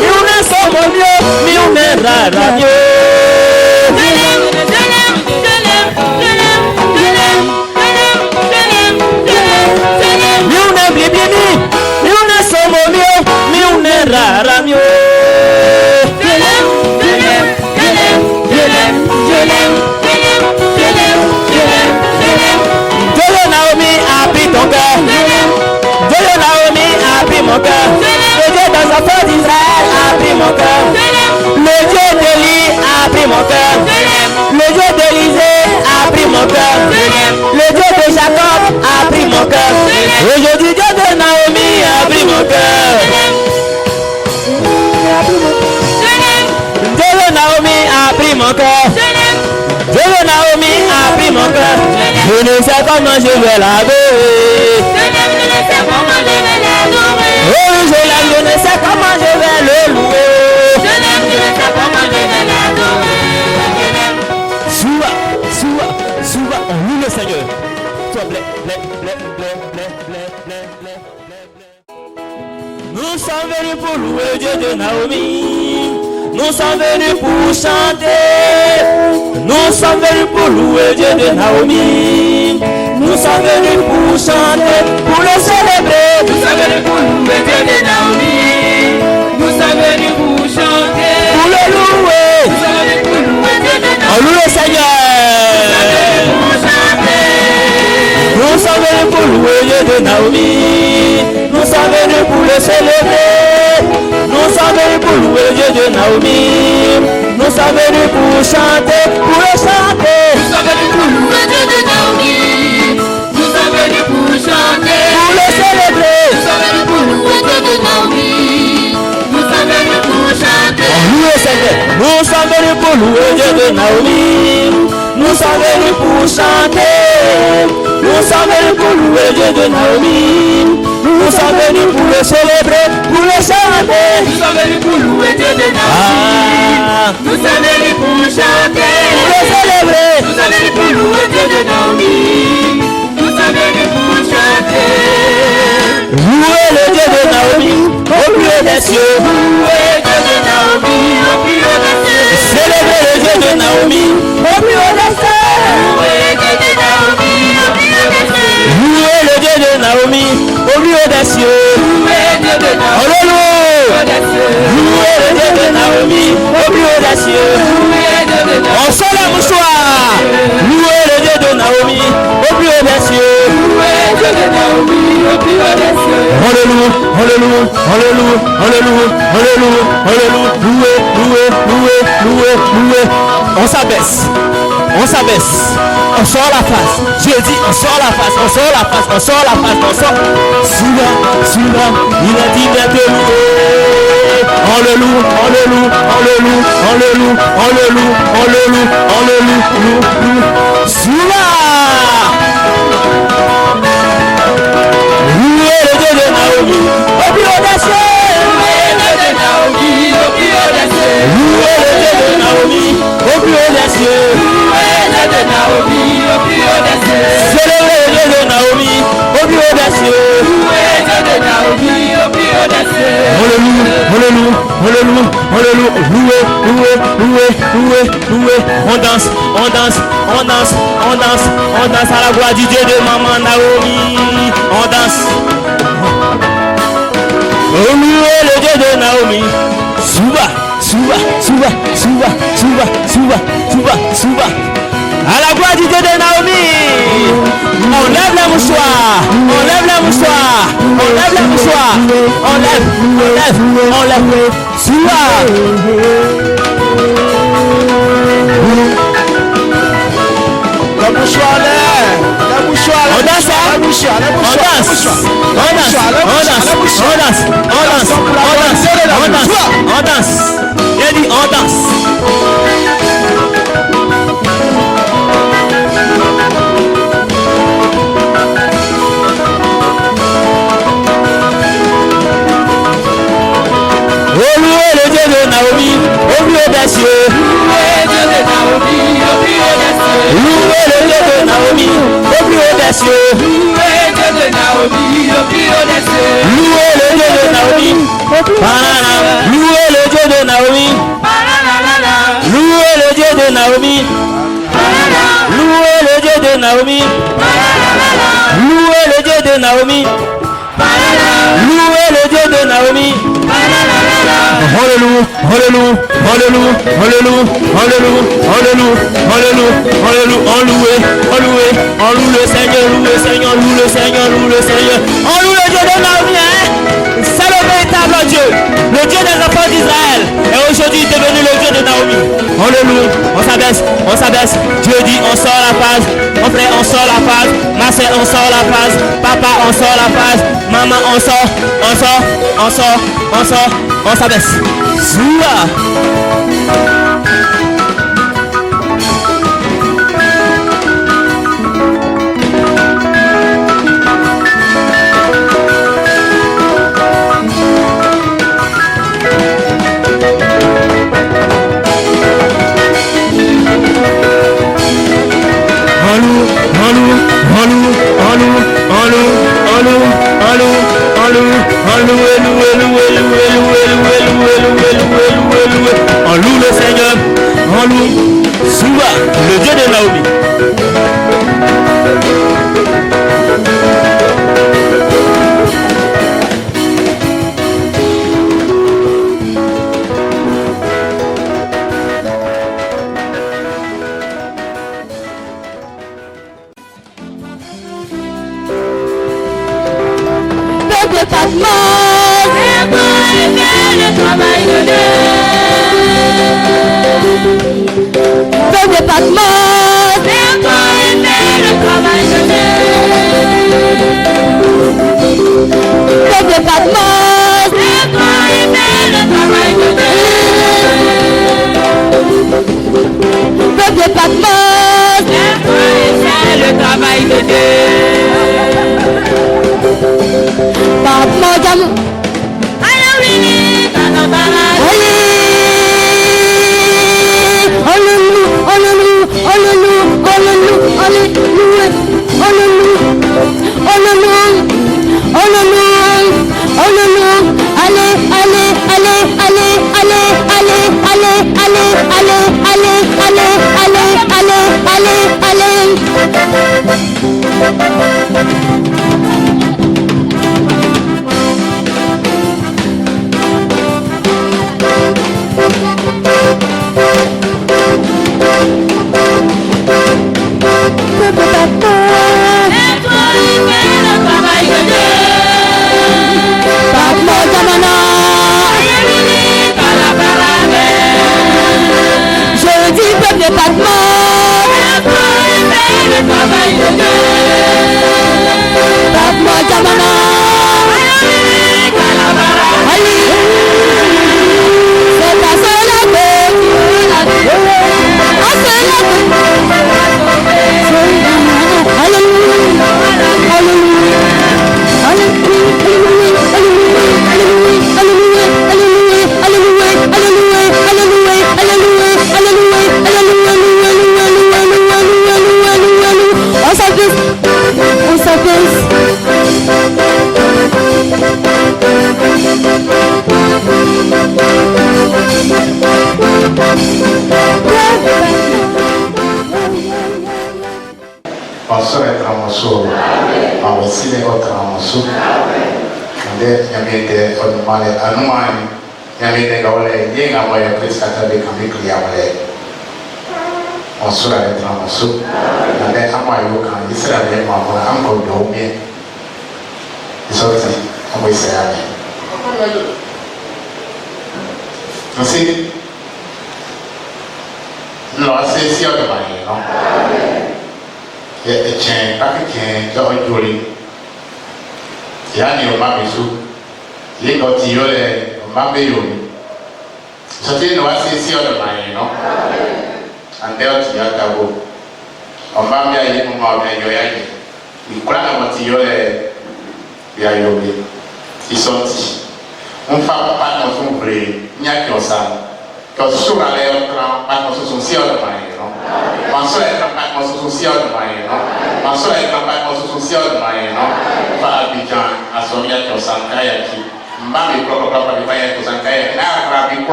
mais on est sans mieux, mais on est rare mieux. Mais on est bien mieux, mais on est sans mieux, mais on est rare mieux. Dieu de Naomi a pris mon cœur. Le Dieu des enfants d'Israël a pris mon cœur. Le Dieu d'Élie a pris mon cœur. Le Dieu d'Élisée a pris mon cœur. Le Dieu de Jacob a pris mon cœur. Aujourd'hui, Dieu de Naomi a pris mon cœur. Dieu de Naomi a pris mon cœur. Dieu de Naomi a pris mon cœur. Je ne sais comment je vais l'adorer. Oh, je l'aime, je ne sais comment je vais le louer. Je ne sais comment je vais l'adorer. Souvent, on loue le Seigneur. Toi, nous sommes venus pour louer Dieu de Naomi. Nous sommes venus pour chanter. Nous sommes venus pour louer Dieu de Naomi. Nous sommes venus pour chanter, pour le célébrer. Nous sommes venus pour louer Dieu de Naomi. Nous sommes venus pour chanter, pour le louer. Nous sommes venus pour louer Dieu de Naomi. On loue le Seigneur. Nous sommes venus pour louer Dieu de Naomi. Nous sommes venus pour le célébrer. Nous sommes venus pour louer Dieu de Naomi. Nous sommes venus pour chanter, pour le chanter. Nous sommes venus pour louer Dieu de Naomi. Nous sommes venus pour chanter, pour le célébrer. Nous sommes venus pour louer Dieu de Naomi. Nous sommes venus pour chanter. On loue le Seigneur. Nous sommes venus pour louer Dieu de Naomi. nous sommes venus pour chanter, nous sommes venus pour louer Dieu de Naomi, nous sommes venus pour le célébrer, pour le chanter. Nous sommes venus pour louer Dieu de Naomi, nous sommes venus pour chanter, pour le célébrer. Nous sommes venus pour louer Dieu de Naomi, nous sommes venus pour chanter. Louer le Dieu de Naomi au milieu des cieux. Louer Dieu de Naomi au milieu des cieux. Célébrer le Dieu de Naomi au milieu des cieux. Louer Dieu de Naomi au milieu des cieux. Louer le Dieu de Naomi au milieu des cieux. Louer Dieu de Naomi. Alléluia. Louer le Dieu de Naomi au milieu des cieux. On sort la mouchoir. Louer le Dieu de Naomi au milieu des cieux. Louer Dieu de Naomi au milieu des cieux. Alléluia, alléluia, alléluia, alléluia, alléluia, alléluia. Louer, louer, louer, louer, louer. On s'abaisse, on s'abaisse. On sort la face. Je dis, on sort la face, on sort la face, on sort la face, on sort. Souvent, il a dit bien de louer. Alléluia, alléluia, alléluia, alléluia, alléluia, alléluia, alléluia, souvent. Louer le Dieu de Naomi au plus haut des cieux. Louer le Dieu de Naomi au plus haut des cieux. Louer le Dieu de Naomi au plus haut des cieux. Louer le Dieu de Naomi au plus haut des cieux. Célébrer le Dieu de Naomi au plus haut des cieux. Louer le Dieu de Naomi au plus haut des cieux. Alléluia, alléluia, alléluia, alléluia. Louer, louer, louer, louer, louer. On danse, on danse, on danse, on danse, on danse à la gloire du Dieu de maman Naomi. On danse. Louer le Dieu de Naomi. Souba. À la gloire du Dieu de Naomi. On lève les mouchoirs. On lève les mouchoirs. On lève les mouchoirs. On lève. Souba. La mouchoir lève. La mouchoir. On danse. La mouchoir. On danse. On danse. Il dit on danse. Oh, louez le Dieu de Naomi au milieu des cieux. Louer Dieu de Naomi au plus haut des cieux. Louez le Dieu de Naomi au plus haut des cieux. Louer Dieu de Naomi au plus haut des cieux. Louez le Dieu de Naomi. Louez le Dieu de Naomi. Louez le Dieu de Naomi. Louez le Dieu de Naomi. Louez le Dieu de Naomi. Louez le Dieu de Naomi. Alléluia, alléluia, alléluia, alléluia, alléluia, alléluia, alléluia, alléluia. On loue le Seigneur, loue le Seigneur, loue le Seigneur, loue le Seigneur. On loue le Dieu de Naomi, hein? C'est le véritable Dieu, le Dieu des enfants d'Israël. Et aujourd'hui il est devenu le Dieu de Naomi. Alléluia, on s'abaisse. Dieu dit on sort la page, mon frère on sort la page, ma soeur on sort la page, papa on sort la page, maman on sort, on s'abaisse. Soua. On loue le Seigneur, on loue Soua, le Dieu de Naomi. Peuple Patmos, c'est pour faire le travail de Dieu. Peuple Patmos, c'est pour faire le travail de Dieu. Peuple Patmos, c'est pour faire le travail de Dieu. Peuple Patmos,